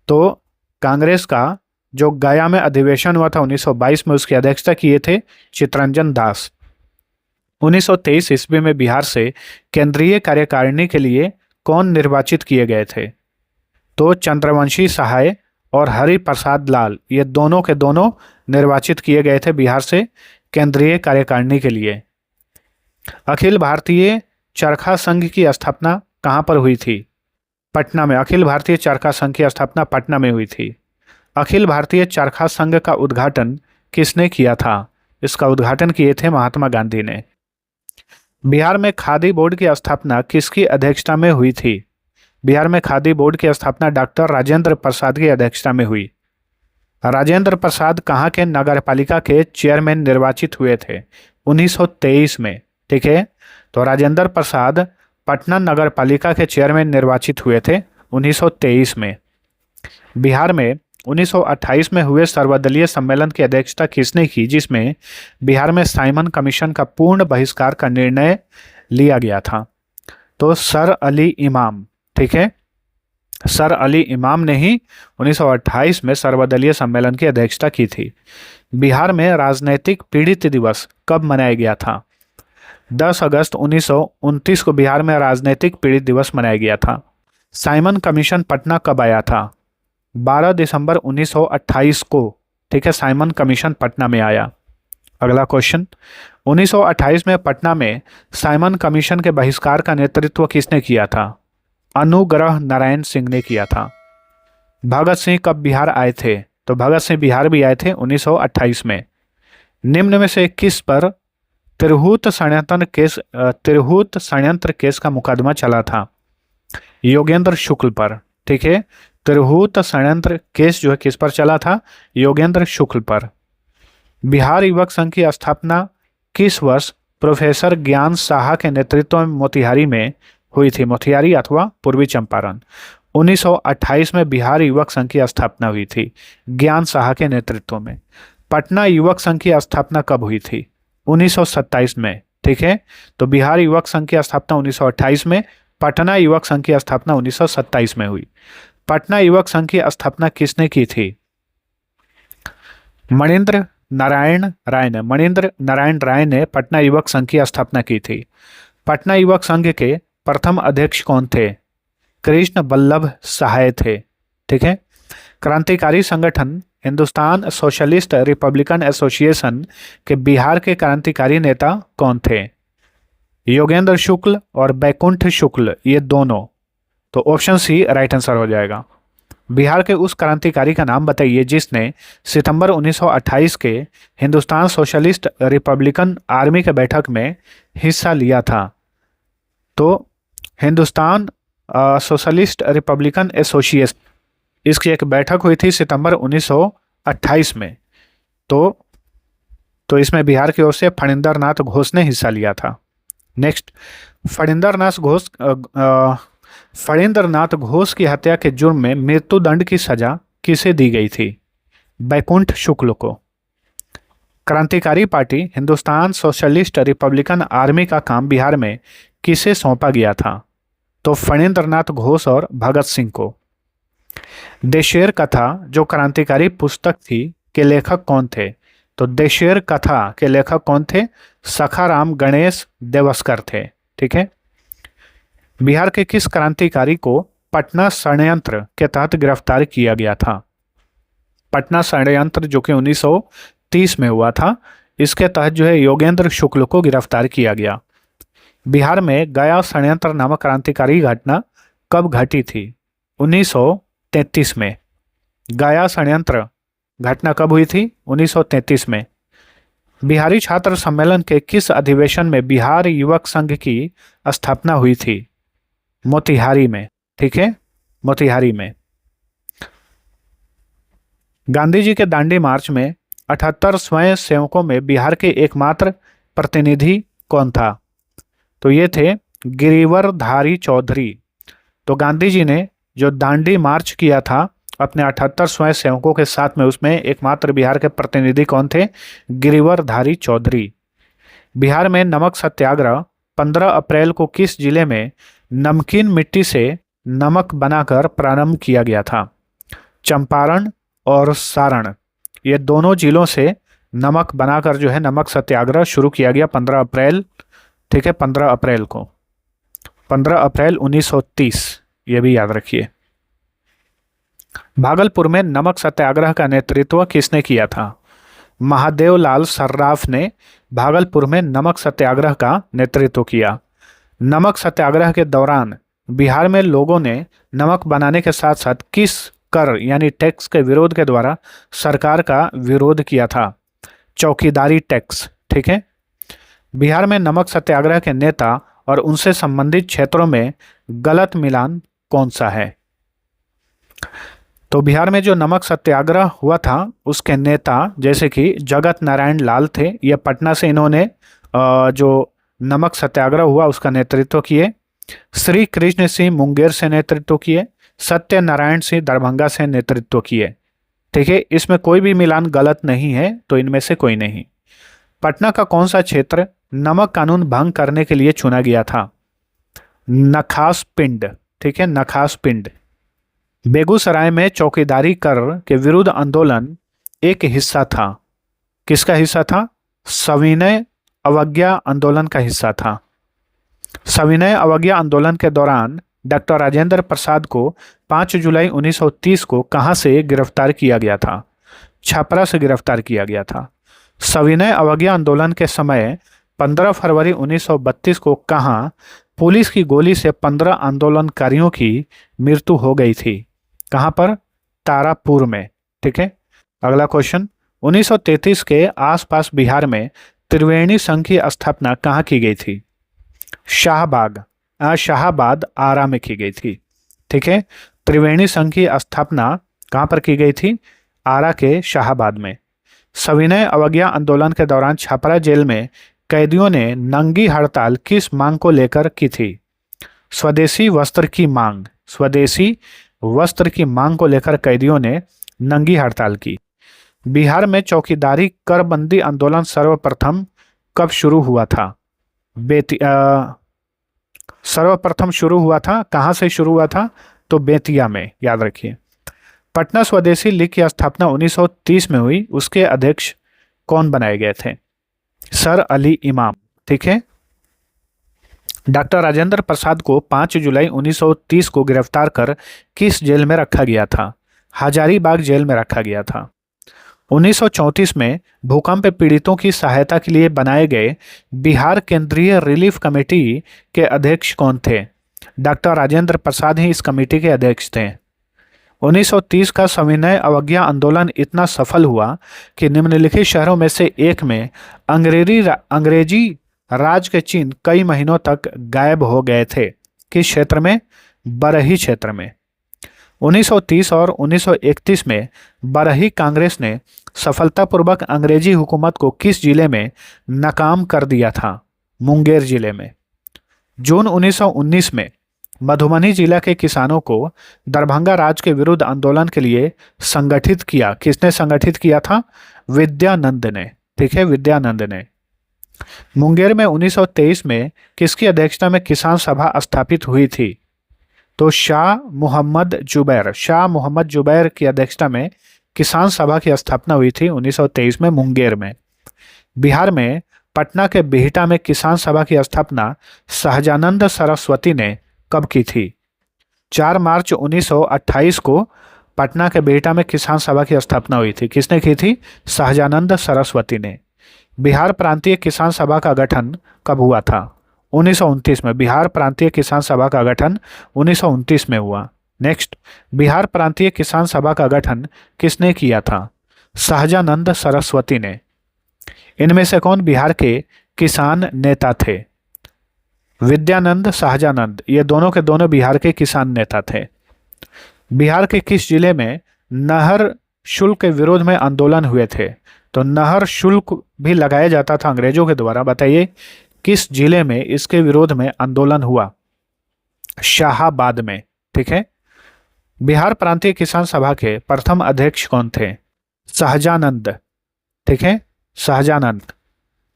तो कांग्रेस का जो गया में अधिवेशन हुआ था 1922 में, उसकी अध्यक्षता किए थे चित्तरंजन दास। 1923 ईस्वी में बिहार से केंद्रीय कार्यकारिणी के लिए कौन निर्वाचित किए गए थे? तो चंद्रवंशी सहाय और हरि प्रसाद लाल, ये दोनों के दोनों निर्वाचित किए गए थे बिहार से केंद्रीय कार्यकारिणी के लिए। अखिल भारतीय चरखा संघ की स्थापना कहाँ पर हुई थी? पटना में। अखिल भारतीय चरखा संघ की स्थापना पटना में हुई थी। अखिल भारतीय चरखा संघ का उद्घाटन किसने किया था? इसका उद्घाटन किए थे महात्मा गांधी ने। बिहार में खादी बोर्ड की स्थापना किसकी अध्यक्षता में हुई थी? बिहार में खादी बोर्ड की स्थापना डॉक्टर राजेंद्र प्रसाद की अध्यक्षता में हुई। राजेंद्र प्रसाद कहाँ के नगरपालिका के चेयरमैन निर्वाचित हुए थे? 1923 में। ठीक है, तो राजेंद्र प्रसाद पटना नगरपालिका के चेयरमैन निर्वाचित हुए थे 1923 में। बिहार में 1928 में हुए सर्वदलीय सम्मेलन की अध्यक्षता किसने की, जिसमें बिहार में साइमन कमीशन का पूर्ण बहिष्कार का निर्णय लिया गया था? तो सर अली इमाम। ठीक है, सर अली इमाम ने ही 1928 में सर्वदलीय सम्मेलन की अध्यक्षता की थी। बिहार में राजनैतिक पीड़ित दिवस कब मनाया गया था? 10 अगस्त 1929 को बिहार में राजनैतिक पीड़ित दिवस मनाया गया था। साइमन कमीशन पटना कब आया था? 12 दिसंबर 1928 को। ठीक है, साइमन कमीशन पटना में आया। अगला क्वेश्चन, 1928 में पटना में साइमन कमीशन के बहिष्कार का नेतृत्व किसने किया था? अनुग्रह नारायण सिंह ने किया था। भगत सिंह कब बिहार आए थे? तो भगत सिंह बिहार भी आए थे 1928 में। निम्न में से किस पर तिरहुत षड्यंत्र केस का मुकदमा चला था? योगेंद्र शुक्ल पर। ठीक है, तिरहुत षड्यंत्र केस जो है किस पर चला था? योगेंद्र शुक्ल पर। बिहार युवक संघ की स्थापना किस वर्ष प्रोफेसर ज्ञान साहा के नेतृत्व में मोतिहारी में हुई थी? मोतिहारी अथवा पूर्वी चंपारण। 1928 में बिहार युवक संघ की स्थापना हुई थी ज्ञान साहा के नेतृत्व में। पटना युवक संघ की स्थापना कब हुई थी? 1927 में। ठीक है, तो बिहार युवक संघ की स्थापना 1928 में, पटना युवक संघ की स्थापना 1927 में हुई। पटना युवक संघ की स्थापना किसने की थी? मणिंद्र नारायण राय ने पटना युवक संघ की स्थापना की थी। पटना युवक संघ के प्रथम अध्यक्ष कौन थे? कृष्ण वल्लभ सहाय थे। ठीक है, क्रांतिकारी संगठन हिंदुस्तान सोशलिस्ट रिपब्लिकन एसोसिएशन के बिहार के क्रांतिकारी नेता कौन थे? योगेंद्र शुक्ल और बैकुंठ शुक्ल, ये दोनों। तो ऑप्शन सी राइट आंसर हो जाएगा। बिहार के उस क्रांतिकारी का नाम बताइए जिसने सितंबर 1928 के हिंदुस्तान सोशलिस्ट रिपब्लिकन आर्मी के बैठक में हिस्सा लिया था। तो हिंदुस्तान सोशलिस्ट रिपब्लिकन एसोसिएशन, इसकी एक बैठक हुई थी सितंबर 1928 में। तो इसमें बिहार की ओर से फणींद्र नाथ घोष ने हिस्सा लिया था। नेक्स्ट, फणींद्र नाथ घोष की हत्या के जुर्म में मृत्युदंड की सजा किसे दी गई थी? बैकुंठ शुक्ल को। क्रांतिकारी party Hindustan socialist Republican army का काम बिहार में किसे सौंपा गया था? तो फणींद्र नाथ घोष और भगत सिंह को। देशेर कथा जो क्रांतिकारी पुस्तक थी के लेखक कौन थे? तो देशेर कथा के लेखक कौन थे? सखाराम गणेश देवस्कर थे। ठीक है, बिहार के किस क्रांतिकारी को पटना षड्यंत्र के तहत गिरफ्तार किया गया था? पटना षड्यंत्र जो कि 1930 में हुआ था, इसके तहत जो है योगेंद्र शुक्ल को गिरफ्तार किया गया। बिहार में गया षड्यंत्र नामक क्रांतिकारी घटना कब घटी थी? 1933 में। गया षड्यंत्र घटना कब हुई थी? 1933 में। बिहारी छात्र सम्मेलन के किस अधिवेशन में बिहार युवक संघ की स्थापना हुई थी? मोतिहारी में। ठीक है, मोतिहारी में। गांधी जी के दांडी मार्च में 78 स्वयं सेवकों में बिहार के एकमात्र प्रतिनिधि कौन था? तो ये थे गिरिवरधारी चौधरी। तो गांधी जी ने जो दांडी मार्च किया था अपने 78 स्वयं सेवकों के साथ में, उसमें एकमात्र बिहार के प्रतिनिधि कौन थे? गिरिवरधारी चौधरी। बिहार में नमक सत्याग्रह 15 अप्रैल को किस जिले में नमकीन मिट्टी से नमक बनाकर प्रारंभ किया गया था? चंपारण और सारण, ये दोनों जिलों से नमक बनाकर जो है नमक सत्याग्रह शुरू किया गया 15 अप्रैल। ठीक है, 15 अप्रैल को, 15 अप्रैल 1930, ये भी याद रखिए। भागलपुर में नमक सत्याग्रह का नेतृत्व किसने किया था? महादेव लाल सर्राफ ने भागलपुर में नमक सत्याग्रह का नेतृत्व किया। नमक सत्याग्रह के दौरान बिहार में लोगों ने नमक बनाने के साथ साथ किस कर यानी टैक्स के विरोध के द्वारा सरकार का विरोध किया था? चौकीदारी टैक्स। ठीक है। बिहार में नमक सत्याग्रह के नेता और उनसे संबंधित क्षेत्रों में गलत मिलान कौन सा है? तो बिहार में जो नमक सत्याग्रह हुआ था उसके नेता जैसे कि जगत नारायण लाल थे, ये पटना से इन्होंने जो नमक सत्याग्रह हुआ उसका नेतृत्व किए। श्री कृष्ण सिंह मुंगेर से नेतृत्व किए। सत्यनारायण सिंह दरभंगा से नेतृत्व किए। ठीक है, इसमें कोई भी मिलान गलत नहीं है, तो इनमें से कोई नहीं। पटना का कौन सा क्षेत्र नमक कानून भंग करने के लिए चुना गया था? नखास पिंड। ठीक है, नखास पिंड। बेगूसराय में चौकीदारी कर के विरुद्ध आंदोलन एक हिस्सा था। किसका हिस्सा था? सविनय अवज्ञा आंदोलन का हिस्सा था। सविनय अवज्ञा आंदोलन के दौरान डॉक्टर राजेंद्र प्रसाद को 5 जुलाई 1930 को कहां से गिरफ्तार किया गया था? छपरा से गिरफ्तार किया गया था। सविनय अवज्ञा आंदोलन के समय 15 फरवरी 1932 को कहां पुलिस की गोली से 15 आंदोलनकारियों की मृत्यु हो गई थी? कहां पर? तारापुर में। ठीक है। अगला क्वेश्चन, 1933 के आसपास बिहार में त्रिवेणी संघ की स्थापना कहां की गई थी? शाहाबाद आरा में की गई थी। ठीक है, त्रिवेणी संघ की स्थापना कहां पर की गई थी? आरा के शाहाबाद में। सविनय अवज्ञा आंदोलन के दौरान छपरा जेल में कैदियों ने नंगी हड़ताल किस मांग को लेकर की थी? स्वदेशी वस्त्र की मांग। स्वदेशी वस्त्र की मांग को लेकर कैदियों ने नंगी हड़ताल की। बिहार में चौकीदारी करबंदी आंदोलन सर्वप्रथम कब शुरू हुआ था? सर्वप्रथम शुरू हुआ था, कहां से शुरू हुआ था? तो बेतिया में, याद रखिए। पटना स्वदेशी लीग की स्थापना 1930 में हुई, उसके अध्यक्ष कौन बनाए गए थे? सर अली इमाम। ठीक है। डॉक्टर राजेंद्र प्रसाद को 5 जुलाई 1930 को गिरफ्तार कर किस जेल में रखा गया था? हजारीबाग जेल में रखा गया था। 1934 में भूकंप पीड़ितों की सहायता के लिए बनाए गए बिहार केंद्रीय रिलीफ कमेटी के अध्यक्ष कौन थे? डॉक्टर राजेंद्र प्रसाद ही इस कमेटी के अध्यक्ष थे। 1930 का सविनय अवज्ञा आंदोलन इतना सफल हुआ कि निम्नलिखित शहरों में से एक में अंग्रेजी राज के चिन्ह कई महीनों तक गायब हो गए थे। किस क्षेत्र में? बरही क्षेत्र में। 1930 और 1931 में बरही कांग्रेस ने सफलतापूर्वक अंग्रेजी हुकूमत को किस जिले में नाकाम कर दिया था? मुंगेर जिले में। जून 1919 में मधुबनी जिला के किसानों को दरभंगा राज के विरुद्ध आंदोलन के लिए संगठित किया। किसने संगठित किया था? विद्यानंद ने। ठीक है, विद्यानंद ने। मुंगेर में 1923 में किसकी अध्यक्षता में किसान सभा स्थापित हुई थी? तो शाह मोहम्मद जुबैर की अध्यक्षता में किसान सभा की स्थापना हुई थी 1923 में मुंगेर में। बिहार में पटना के बिहटा में किसान सभा की स्थापना सहजानंद सरस्वती ने कब की थी? 4 मार्च 1928 को पटना के बिहटा में किसान सभा की स्थापना हुई थी। किसने की थी? सहजानंद सरस्वती ने। बिहार प्रांतीय किसान सभा का गठन कब हुआ था? 1929 में। बिहार प्रांतीय किसान सभा का गठन 1929 में हुआ। नेक्स्ट, बिहार प्रांतीय किसान सभा का गठन किसने किया था? सहजानंद सरस्वती ने। इनमें से कौन बिहार के किसान नेता थे? विद्यानंद, शाहजानंद, ये दोनों के दोनों बिहार के किसान नेता थे। बिहार के किस जिले में नहर शुल्क के विरोध में आंदोलन हुए थे? तो नहर शुल्क भी लगाया जाता था अंग्रेजों के द्वारा। बताइए किस जिले में इसके विरोध में आंदोलन हुआ? शाहाबाद में। ठीक है। बिहार प्रांतीय किसान सभा के प्रथम अध्यक्ष कौन थे? शाहजानंद। ठीक है,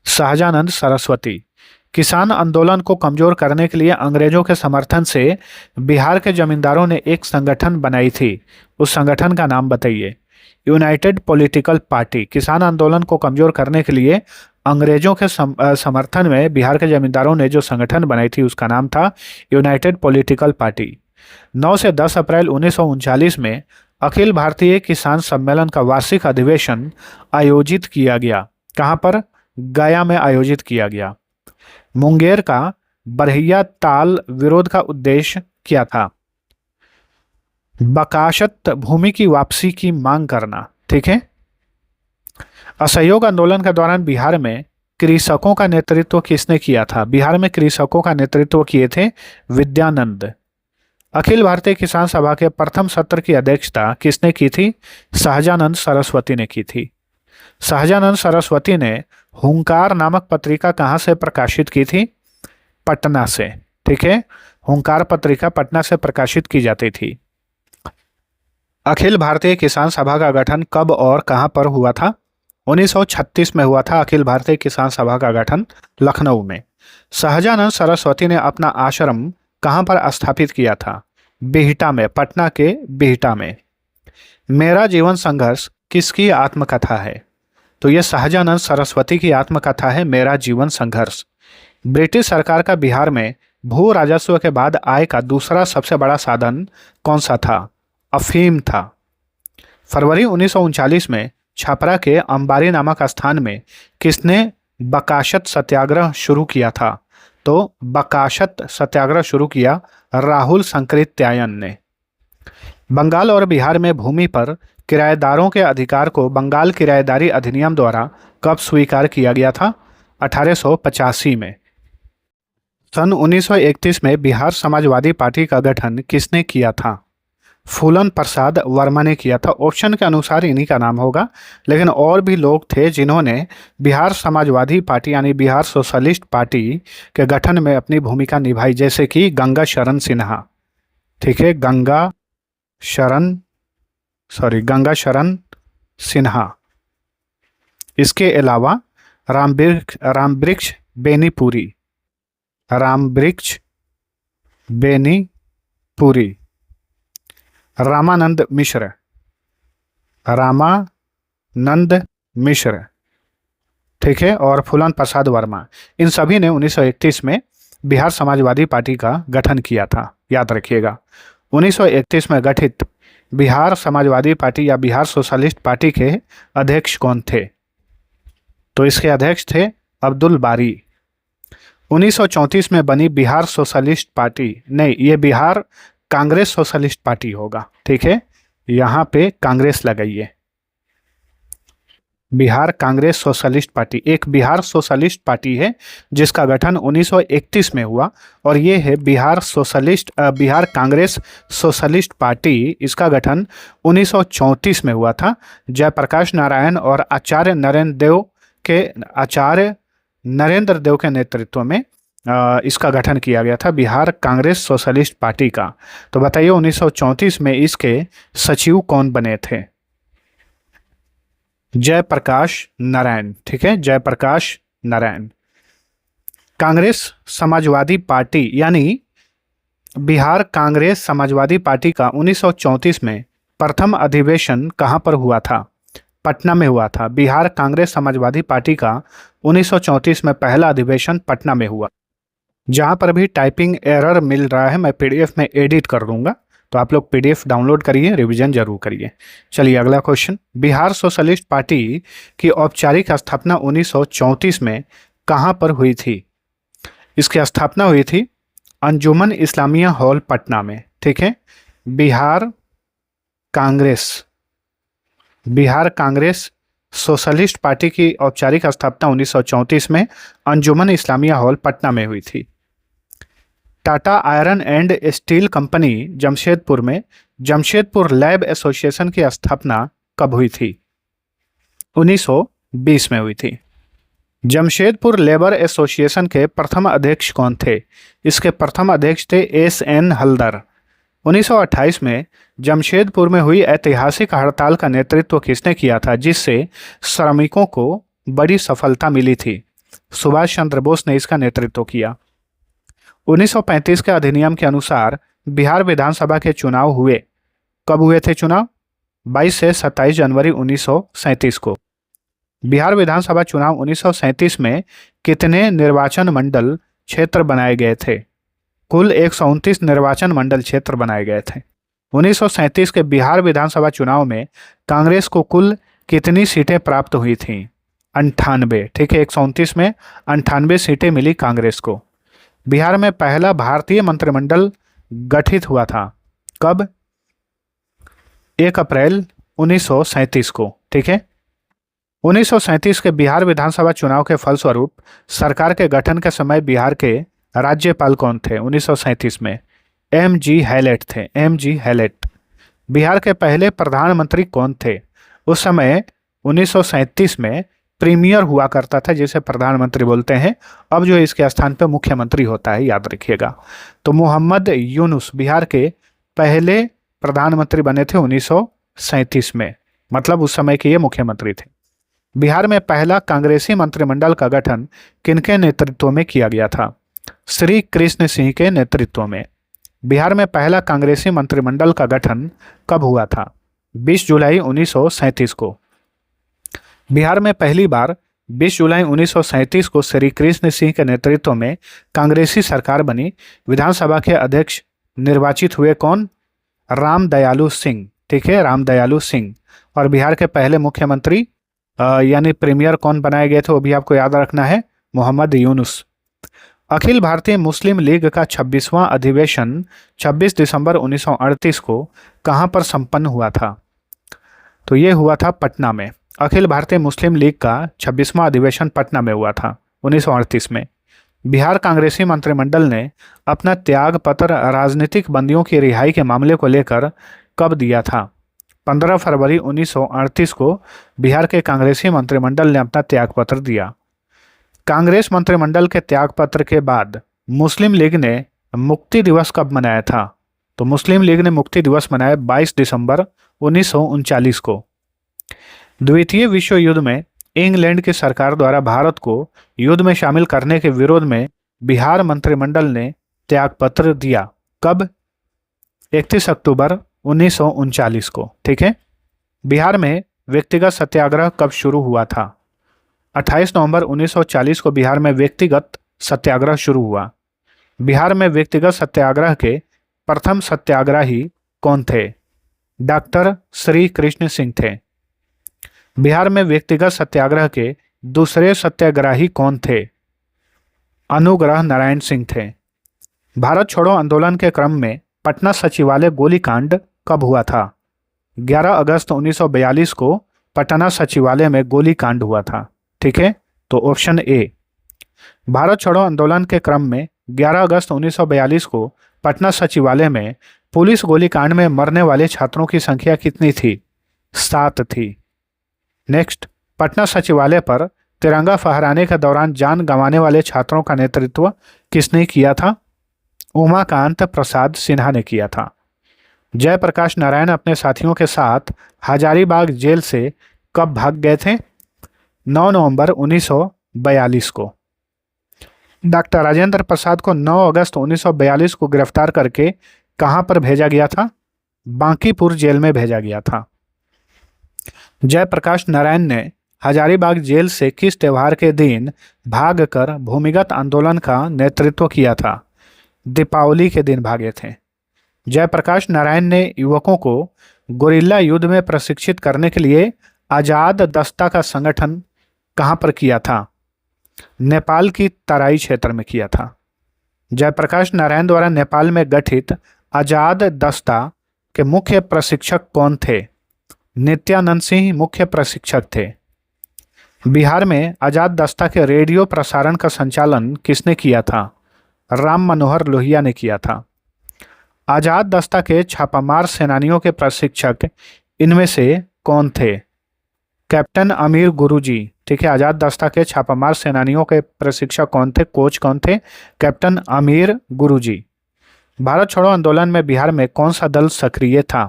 शाहजानंद सरस्वती। किसान आंदोलन को कमजोर करने के लिए अंग्रेजों के समर्थन से बिहार के जमींदारों ने एक संगठन बनाई थी। उस संगठन का नाम बताइए। United political party. किसान आंदोलन को कमजोर करने के लिए अंग्रेजों के समर्थन में बिहार के जमींदारों ने जो संगठन बनाई थी उसका नाम था यूनाइटेड पॉलिटिकल पार्टी। 9 से 10 अप्रैल 1939 में अखिल भारतीय किसान सम्मेलन का वार्षिक अधिवेशन आयोजित किया गया। कहाँ पर? गया में आयोजित किया गया। मुंगेर का बरहिया ताल विरोध का उद्देश्य क्या था? बकाशत भूमि की वापसी की मांग करना। ठीक है। असहयोग आंदोलन के दौरान बिहार में कृषकों का नेतृत्व किसने किया था? बिहार में कृषकों का नेतृत्व किए थे विद्यानंद। अखिल भारतीय किसान सभा के प्रथम सत्र की अध्यक्षता किसने की थी? शाहजानंद सरस्वती ने की थी। शाहजानंद सरस्वती ने हुंकार नामक पत्रिका कहाँ से प्रकाशित की थी? पटना से। ठीक है, हुंकार पत्रिका पटना से प्रकाशित की जाती थी। अखिल भारतीय किसान सभा का गठन कब और कहां पर हुआ था? 1936 में हुआ था अखिल भारतीय किसान सभा का गठन, लखनऊ में। शाहजानंद सरस्वती ने अपना आश्रम कहां पर स्थापित किया था? बिहटा में, पटना के बिहटा में। मेरा जीवन संघर्ष किसकी आत्मकथा है? तो यह शाहजानंद सरस्वती की आत्मकथा है, मेरा जीवन संघर्ष। ब्रिटिश सरकार का बिहार में भू राजस्व के बाद आय का दूसरा सबसे बड़ा साधन कौन सा था? अफीम था। फरवरी 1939 में छपरा के अंबारी नामक स्थान में किसने बकाशत सत्याग्रह शुरू किया था? तो बकाशत सत्याग्रह शुरू किया राहुल संकृत्यायन ने। बंगाल और बिहार में भूमि पर किराएदारों के अधिकार को बंगाल किराएदारी अधिनियम द्वारा कब स्वीकार किया गया था? 1885 में। सन 1931 में बिहार समाजवादी पार्टी का गठन किसने किया था? फूलन प्रसाद वर्मा ने किया था। ऑप्शन के अनुसार इन्हीं का नाम होगा, लेकिन और भी लोग थे जिन्होंने बिहार समाजवादी पार्टी यानी बिहार सोशलिस्ट पार्टी के गठन में अपनी भूमिका निभाई, जैसे कि गंगा शरण सिन्हा। ठीक है, गंगा शरण सिन्हा। इसके अलावा रामवृक्ष बेनीपुरी, रामानंद मिश्र। ठीक है, और फूलन प्रसाद वर्मा। इन सभी ने 1931 में बिहार समाजवादी पार्टी का गठन किया था, याद रखिएगा। 1931 में गठित बिहार समाजवादी पार्टी या बिहार सोशलिस्ट पार्टी के अध्यक्ष कौन थे? तो इसके अध्यक्ष थे अब्दुल बारी। 1934 में बनी बिहार सोशलिस्ट पार्टी, नहीं, ये बिहार कांग्रेस सोशलिस्ट पार्टी होगा। ठीक है, यहाँ पे कांग्रेस लगाइए। बिहार कांग्रेस सोशलिस्ट पार्टी एक बिहार सोशलिस्ट पार्टी है जिसका गठन 1931 में हुआ, और ये है बिहार कांग्रेस सोशलिस्ट पार्टी। इसका गठन 1934 में हुआ था। जयप्रकाश नारायण और आचार्य नरेंद्र देव के नेतृत्व में इसका गठन किया गया था, बिहार कांग्रेस सोशलिस्ट पार्टी का। तो बताइए 1934 में इसके सचिव कौन बने थे? जयप्रकाश नारायण। ठीक है, जयप्रकाश नारायण। कांग्रेस समाजवादी पार्टी यानी बिहार कांग्रेस समाजवादी पार्टी का 1934 में प्रथम अधिवेशन कहां पर हुआ था? पटना में हुआ था। बिहार कांग्रेस समाजवादी पार्टी का 1934 में पहला अधिवेशन पटना में हुआ। जहां पर भी टाइपिंग एरर मिल रहा है मैं पीडीएफ में एडिट कर दूंगा, तो आप लोग पीडीएफ डाउनलोड करिए, रिवीजन जरूर करिए। चलिए अगला क्वेश्चन। बिहार सोशलिस्ट पार्टी की औपचारिक स्थापना 1934 में कहां पर हुई थी? इसकी स्थापना हुई थी अंजुमन इस्लामिया हॉल पटना में। ठीक है, बिहार कांग्रेस सोशलिस्ट पार्टी की औपचारिक स्थापना 1934 में अंजुमन इस्लामिया हॉल पटना में हुई थी। Tata iron and steel company Jamshedpur में जमशेदपुर लैब एसोसिएशन की स्थापना कब हुई थी? 1920 में हुई थी। जमशेदपुर लेबर एसोसिएशन के प्रथम अध्यक्ष कौन थे? इसके प्रथम अध्यक्ष थे एस.एन. हल्दर। 1928 में जमशेदपुर में हुई ऐतिहासिक हड़ताल का नेतृत्व किसने किया था, जिससे श्रमिकों को बड़ी सफलता मिली थी? सुभाष चंद्र बोस ने इसका नेतृत्व किया। 1935 के अधिनियम के अनुसार बिहार विधानसभा के चुनाव हुए। कब हुए थे चुनाव? 22 से 27 जनवरी 1937 को। बिहार विधानसभा चुनाव 1937 में कितने निर्वाचन मंडल क्षेत्र बनाए गए थे? कुल 129 निर्वाचन मंडल क्षेत्र बनाए गए थे। 1937 के बिहार विधानसभा चुनाव में कांग्रेस को कुल कितनी सीटें प्राप्त हुई थीं? 98। ठीक है, 129 में 98 सीटें मिली कांग्रेस को। बिहार में पहला भारतीय मंत्रिमंडल गठित हुआ था। कब? 1 अप्रैल 1937 को। ठीक है, 1937 के बिहार विधानसभा चुनाव के फलस्वरूप सरकार के गठन के समय बिहार के राज्यपाल कौन थे? 1937 में M.G. हैलेट थे। M.G. हैलेट। बिहार के पहले प्रधानमंत्री कौन थे? उस समय 1937 में प्रीमियर हुआ करता था, जिसे प्रधानमंत्री बोलते हैं। अब जो इसके स्थान पर मुख्यमंत्री होता है, याद रखिएगा। तो मोहम्मद यूनुस बिहार के पहले प्रधानमंत्री बने थे 1937 में, मतलब उस समय के ये मुख्यमंत्री थे। बिहार में पहला कांग्रेसी मंत्रिमंडल का गठन किनके नेतृत्व में किया गया था? श्री कृष्ण सिंह के नेतृत्व में। बिहार में पहला कांग्रेसी मंत्रिमंडल का गठन कब हुआ था? 20 जुलाई 1937 को। बिहार में पहली बार 20 जुलाई 1937 को श्री कृष्ण सिंह के नेतृत्व में कांग्रेसी सरकार बनी। विधानसभा के अध्यक्ष निर्वाचित हुए कौन? रामदयालु सिंह। ठीक है, रामदयालु सिंह। और बिहार के पहले मुख्यमंत्री यानी प्रीमियर कौन बनाए गए थे, वो भी आपको याद रखना है, मोहम्मद यूनुस। अखिल भारतीय मुस्लिम लीग का 26वां अधिवेशन 26 दिसंबर 1938 को कहां पर संपन्न हुआ था? तो ये हुआ था पटना में। अखिल भारतीय मुस्लिम लीग का 26वां अधिवेशन पटना में हुआ था 1938 में। बिहार कांग्रेसी मंत्रिमंडल ने अपना त्याग पत्र राजनीतिक बंदियों की रिहाई के मामले को लेकर कब दिया था? 15 फरवरी 1938 को बिहार के कांग्रेसी मंत्रिमंडल ने अपना त्यागपत्र दिया। कांग्रेस मंत्रिमंडल के त्यागपत्र के बाद मुस्लिम लीग ने मुक्ति दिवस कब मनाया था? तो मुस्लिम लीग ने मुक्ति दिवस मनाया 22 दिसंबर 1939 को। द्वितीय विश्व युद्ध में इंग्लैंड की सरकार द्वारा भारत को युद्ध में शामिल करने के विरोध में बिहार मंत्रिमंडल ने त्यागपत्र दिया। कब? 31 अक्टूबर 1939 को। ठीक है, बिहार में व्यक्तिगत सत्याग्रह कब शुरू हुआ था? 28 नवंबर 1940 को बिहार में व्यक्तिगत सत्याग्रह शुरू हुआ। बिहार में व्यक्तिगत सत्याग्रह के प्रथम सत्याग्रही कौन थे? डॉक्टर श्री कृष्ण सिंह थे। बिहार में व्यक्तिगत सत्याग्रह के दूसरे सत्याग्रही कौन थे? अनुग्रह नारायण सिंह थे। भारत छोड़ो आंदोलन के क्रम में पटना सचिवालय गोलीकांड कब हुआ था? 11 अगस्त 1942 को पटना सचिवालय में गोलीकांड हुआ था। ठीक है, तो ऑप्शन ए। भारत छोड़ो आंदोलन के क्रम में 11 अगस्त 1942 को पटना सचिवालय में पुलिस गोलीकांड में मरने वाले छात्रों की संख्या कितनी थी? 7 थी। नेक्स्ट, पटना सचिवालय पर तिरंगा फहराने के दौरान जान गंवाने वाले छात्रों का नेतृत्व किसने किया था? उमाकांत प्रसाद सिन्हा ने किया था। जयप्रकाश नारायण अपने साथियों के साथ हजारीबाग जेल से कब भाग गए थे? 9 नवंबर 1942 को। डॉक्टर राजेंद्र प्रसाद को 9 अगस्त 1942 को गिरफ्तार करके कहां पर भेजा गया था? बांकीपुर जेल में भेजा गया था। जयप्रकाश नारायण ने हजारीबाग जेल से किस त्योहार के दिन भागकर भूमिगत आंदोलन का नेतृत्व किया था? दीपावली के दिन भागे थे। जयप्रकाश नारायण ने युवकों को गोरिल्ला युद्ध में प्रशिक्षित करने के लिए आजाद दस्ता का संगठन कहां पर किया था? नेपाल की तराई क्षेत्र में किया था। जयप्रकाश नारायण द्वारा नेपाल में गठित आजाद दस्ता के मुख्य प्रशिक्षक कौन थे? नित्यानंद सिंह मुख्य प्रशिक्षक थे। बिहार में आजाद दस्ता के रेडियो प्रसारण का संचालन किसने किया था? राम मनोहर लोहिया ने किया था। आजाद दस्ता के छापामार सेनानियों के प्रशिक्षक इनमें से कौन थे? कैप्टन अमीर गुरुजी। ठीक है, आजाद दस्ता के छापामार सेनानियों के प्रशिक्षक कौन थे, कोच कौन थे? कैप्टन अमीर गुरुजी। भारत छोड़ो आंदोलन में बिहार में कौन सा दल सक्रिय था?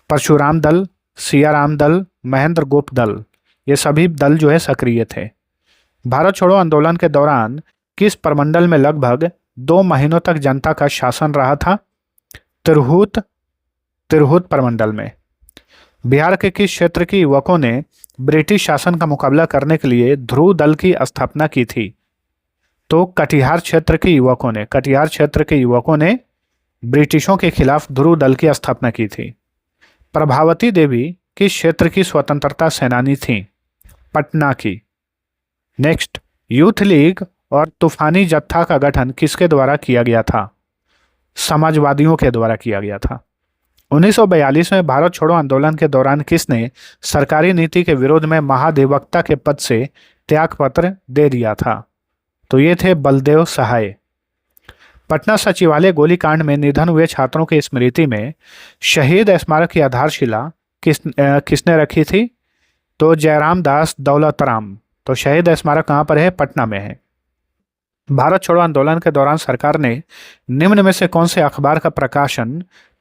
परशुराम दल, सियाराम दल, महेंद्र गुप्त दल, ये सभी दल जो है सक्रिय थे। भारत छोड़ो आंदोलन के दौरान किस प्रमंडल में लगभग 2 महीनों तक जनता का शासन रहा था? तिरहुत प्रमंडल में। बिहार के किस क्षेत्र के युवकों ने ब्रिटिश शासन का मुकाबला करने के लिए ध्रुव दल की स्थापना की थी? तो कटिहार क्षेत्र के युवकों ने ब्रिटिशों के खिलाफ ध्रुव दल की स्थापना की थी। प्रभावती देवी किस क्षेत्र की स्वतंत्रता सेनानी थी? पटना की। नेक्स्ट, यूथ लीग और तूफानी जत्था का गठन किसके द्वारा किया गया था? समाजवादियों के द्वारा किया गया था। 1942 में भारत छोड़ो आंदोलन के दौरान किसने सरकारी नीति के विरोध में महाधिवक्ता के पद से त्यागपत्र दे दिया था? तो ये थे बलदेव सहाय। पटना सचिवालय गोलीकांड में निधन हुए छात्रों की स्मृति में शहीद स्मारक की आधारशिला किसने रखी थी? तो जयराम दास दौलतराम। तो शहीद स्मारक कहाँ पर है? पटना में है। भारत छोड़ो आंदोलन के दौरान सरकार ने निम्न में से कौन से अखबार का प्रकाशन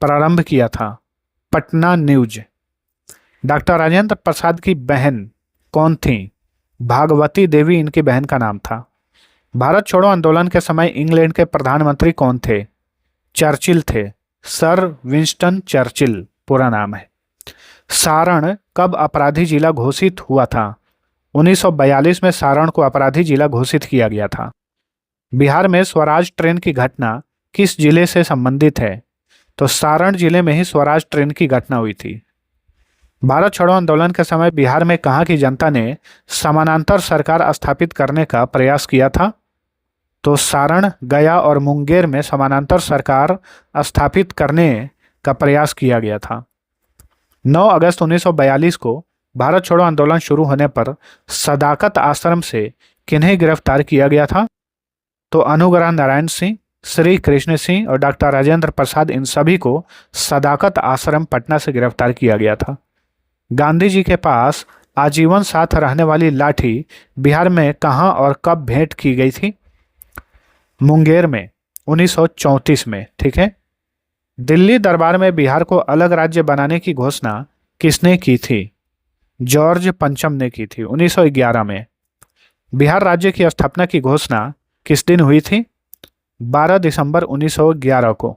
प्रारंभ किया था? पटना न्यूज। डॉक्टर राजेंद्र प्रसाद की बहन कौन थी? भागवती देवी इनकी बहन का नाम था। भारत छोड़ो आंदोलन के समय इंग्लैंड के प्रधानमंत्री कौन थे? चर्चिल थे, सर विंस्टन चर्चिल पूरा नाम है। सारण कब अपराधी जिला घोषित हुआ था? 1942 में सारण को अपराधी जिला घोषित किया गया था। बिहार में स्वराज ट्रेन की घटना किस जिले से संबंधित है? तो सारण जिले में ही स्वराज ट्रेन की घटना हुई थी। भारत छोड़ो आंदोलन के समय बिहार में कहाँ की जनता ने समानांतर सरकार स्थापित करने का प्रयास किया था? तो सारण, गया और मुंगेर में समानांतर सरकार स्थापित करने का प्रयास किया गया था। 9 अगस्त 1942 को भारत छोड़ो आंदोलन शुरू होने पर सदाकत आश्रम से किन्हें गिरफ्तार किया गया था? तो अनुग्रह नारायण सिंह, श्री कृष्ण सिंह और डॉक्टर राजेंद्र प्रसाद, इन सभी को सदाकत आश्रम पटना से गिरफ्तार किया गया था। गांधी जी के पास आजीवन साथ रहने वाली लाठी बिहार में कहाँ और कब भेंट की गई थी? मुंगेर में 1934 में। ठीक है। दिल्ली दरबार में बिहार को अलग राज्य बनाने की घोषणा किसने की थी? जॉर्ज पंचम ने की थी 1911 में। बिहार राज्य की स्थापना की घोषणा किस दिन हुई थी? 12 दिसंबर 1911 को।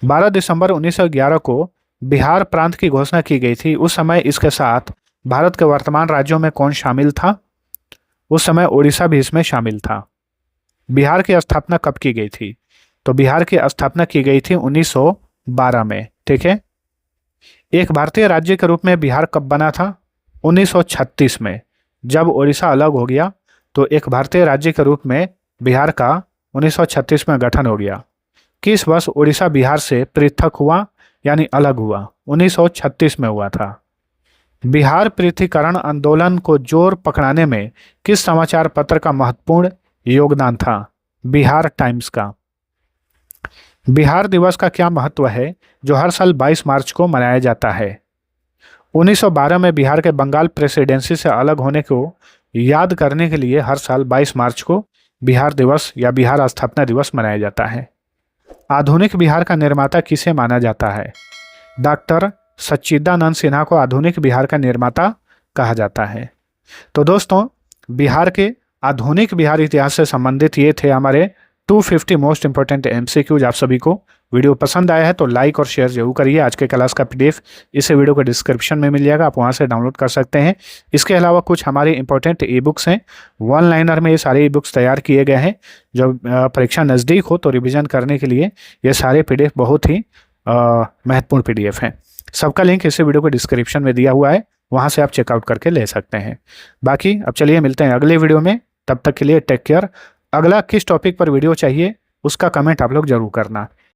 12 दिसंबर 1911 को बिहार प्रांत की घोषणा की गई थी। उस समय इसके साथ भारत के वर्तमान राज्यों में कौन शामिल था? उस समय उड़ीसा भी इसमें शामिल था। बिहार की स्थापना कब की गई थी? तो बिहार की स्थापना की गई थी 1912 में। ठीक है। एक भारतीय राज्य के रूप में बिहार कब बना था? 1936 में। जब उड़ीसा अलग हो गया तो एक भारतीय राज्य के रूप में बिहार का 1936 में गठन हो गया। किस वर्ष उड़ीसा बिहार से पृथक हुआ यानी अलग हुआ? 1936 में हुआ था। बिहार पृथकीकरण आंदोलन को जोर पकड़ाने में किस समाचार पत्र का महत्वपूर्ण योगदान था? बिहार टाइम्स का। बिहार दिवस का क्या महत्व है जो हर साल 22 मार्च को मनाया जाता है? 1912 में बिहार के बंगाल प्रेसिडेंसी से अलग होने को याद करने के लिए हर साल 22 मार्च को बिहार दिवस या बिहार स्थापना दिवस मनाया जाता है। आधुनिक बिहार का निर्माता किसे माना जाता है? डॉक्टर सच्चिदानंद सिन्हा को आधुनिक बिहार का निर्माता कहा जाता है। तो दोस्तों, बिहार के आधुनिक बिहार इतिहास से संबंधित ये थे हमारे 250 मोस्ट इंपॉर्टेंट एमसीक्यूज। आप सभी को वीडियो पसंद आया है तो लाइक और शेयर जरूर करिए। आज के क्लास का पीडीएफ इस वीडियो के डिस्क्रिप्शन में मिल जाएगा, आप वहां से डाउनलोड कर सकते हैं। इसके अलावा कुछ हमारे इंपॉर्टेंट ई बुक्स हैं, वन लाइनर में ये सारे ई बुक्स तैयार किए गए हैं। जब परीक्षा नज़दीक हो तो रिविजन करने के लिए ये सारे पीडीएफ बहुत ही महत्वपूर्ण पीडीएफ हैं। सबका लिंक इस वीडियो के डिस्क्रिप्शन में दिया हुआ है, वहाँ से आप चेकआउट करके ले सकते हैं। बाकी अब चलिए मिलते हैं अगले वीडियो में, तब तक के लिए टेक केयर। अगला किस टॉपिक पर वीडियो चाहिए उसका कमेंट आप लोग जरूर करना।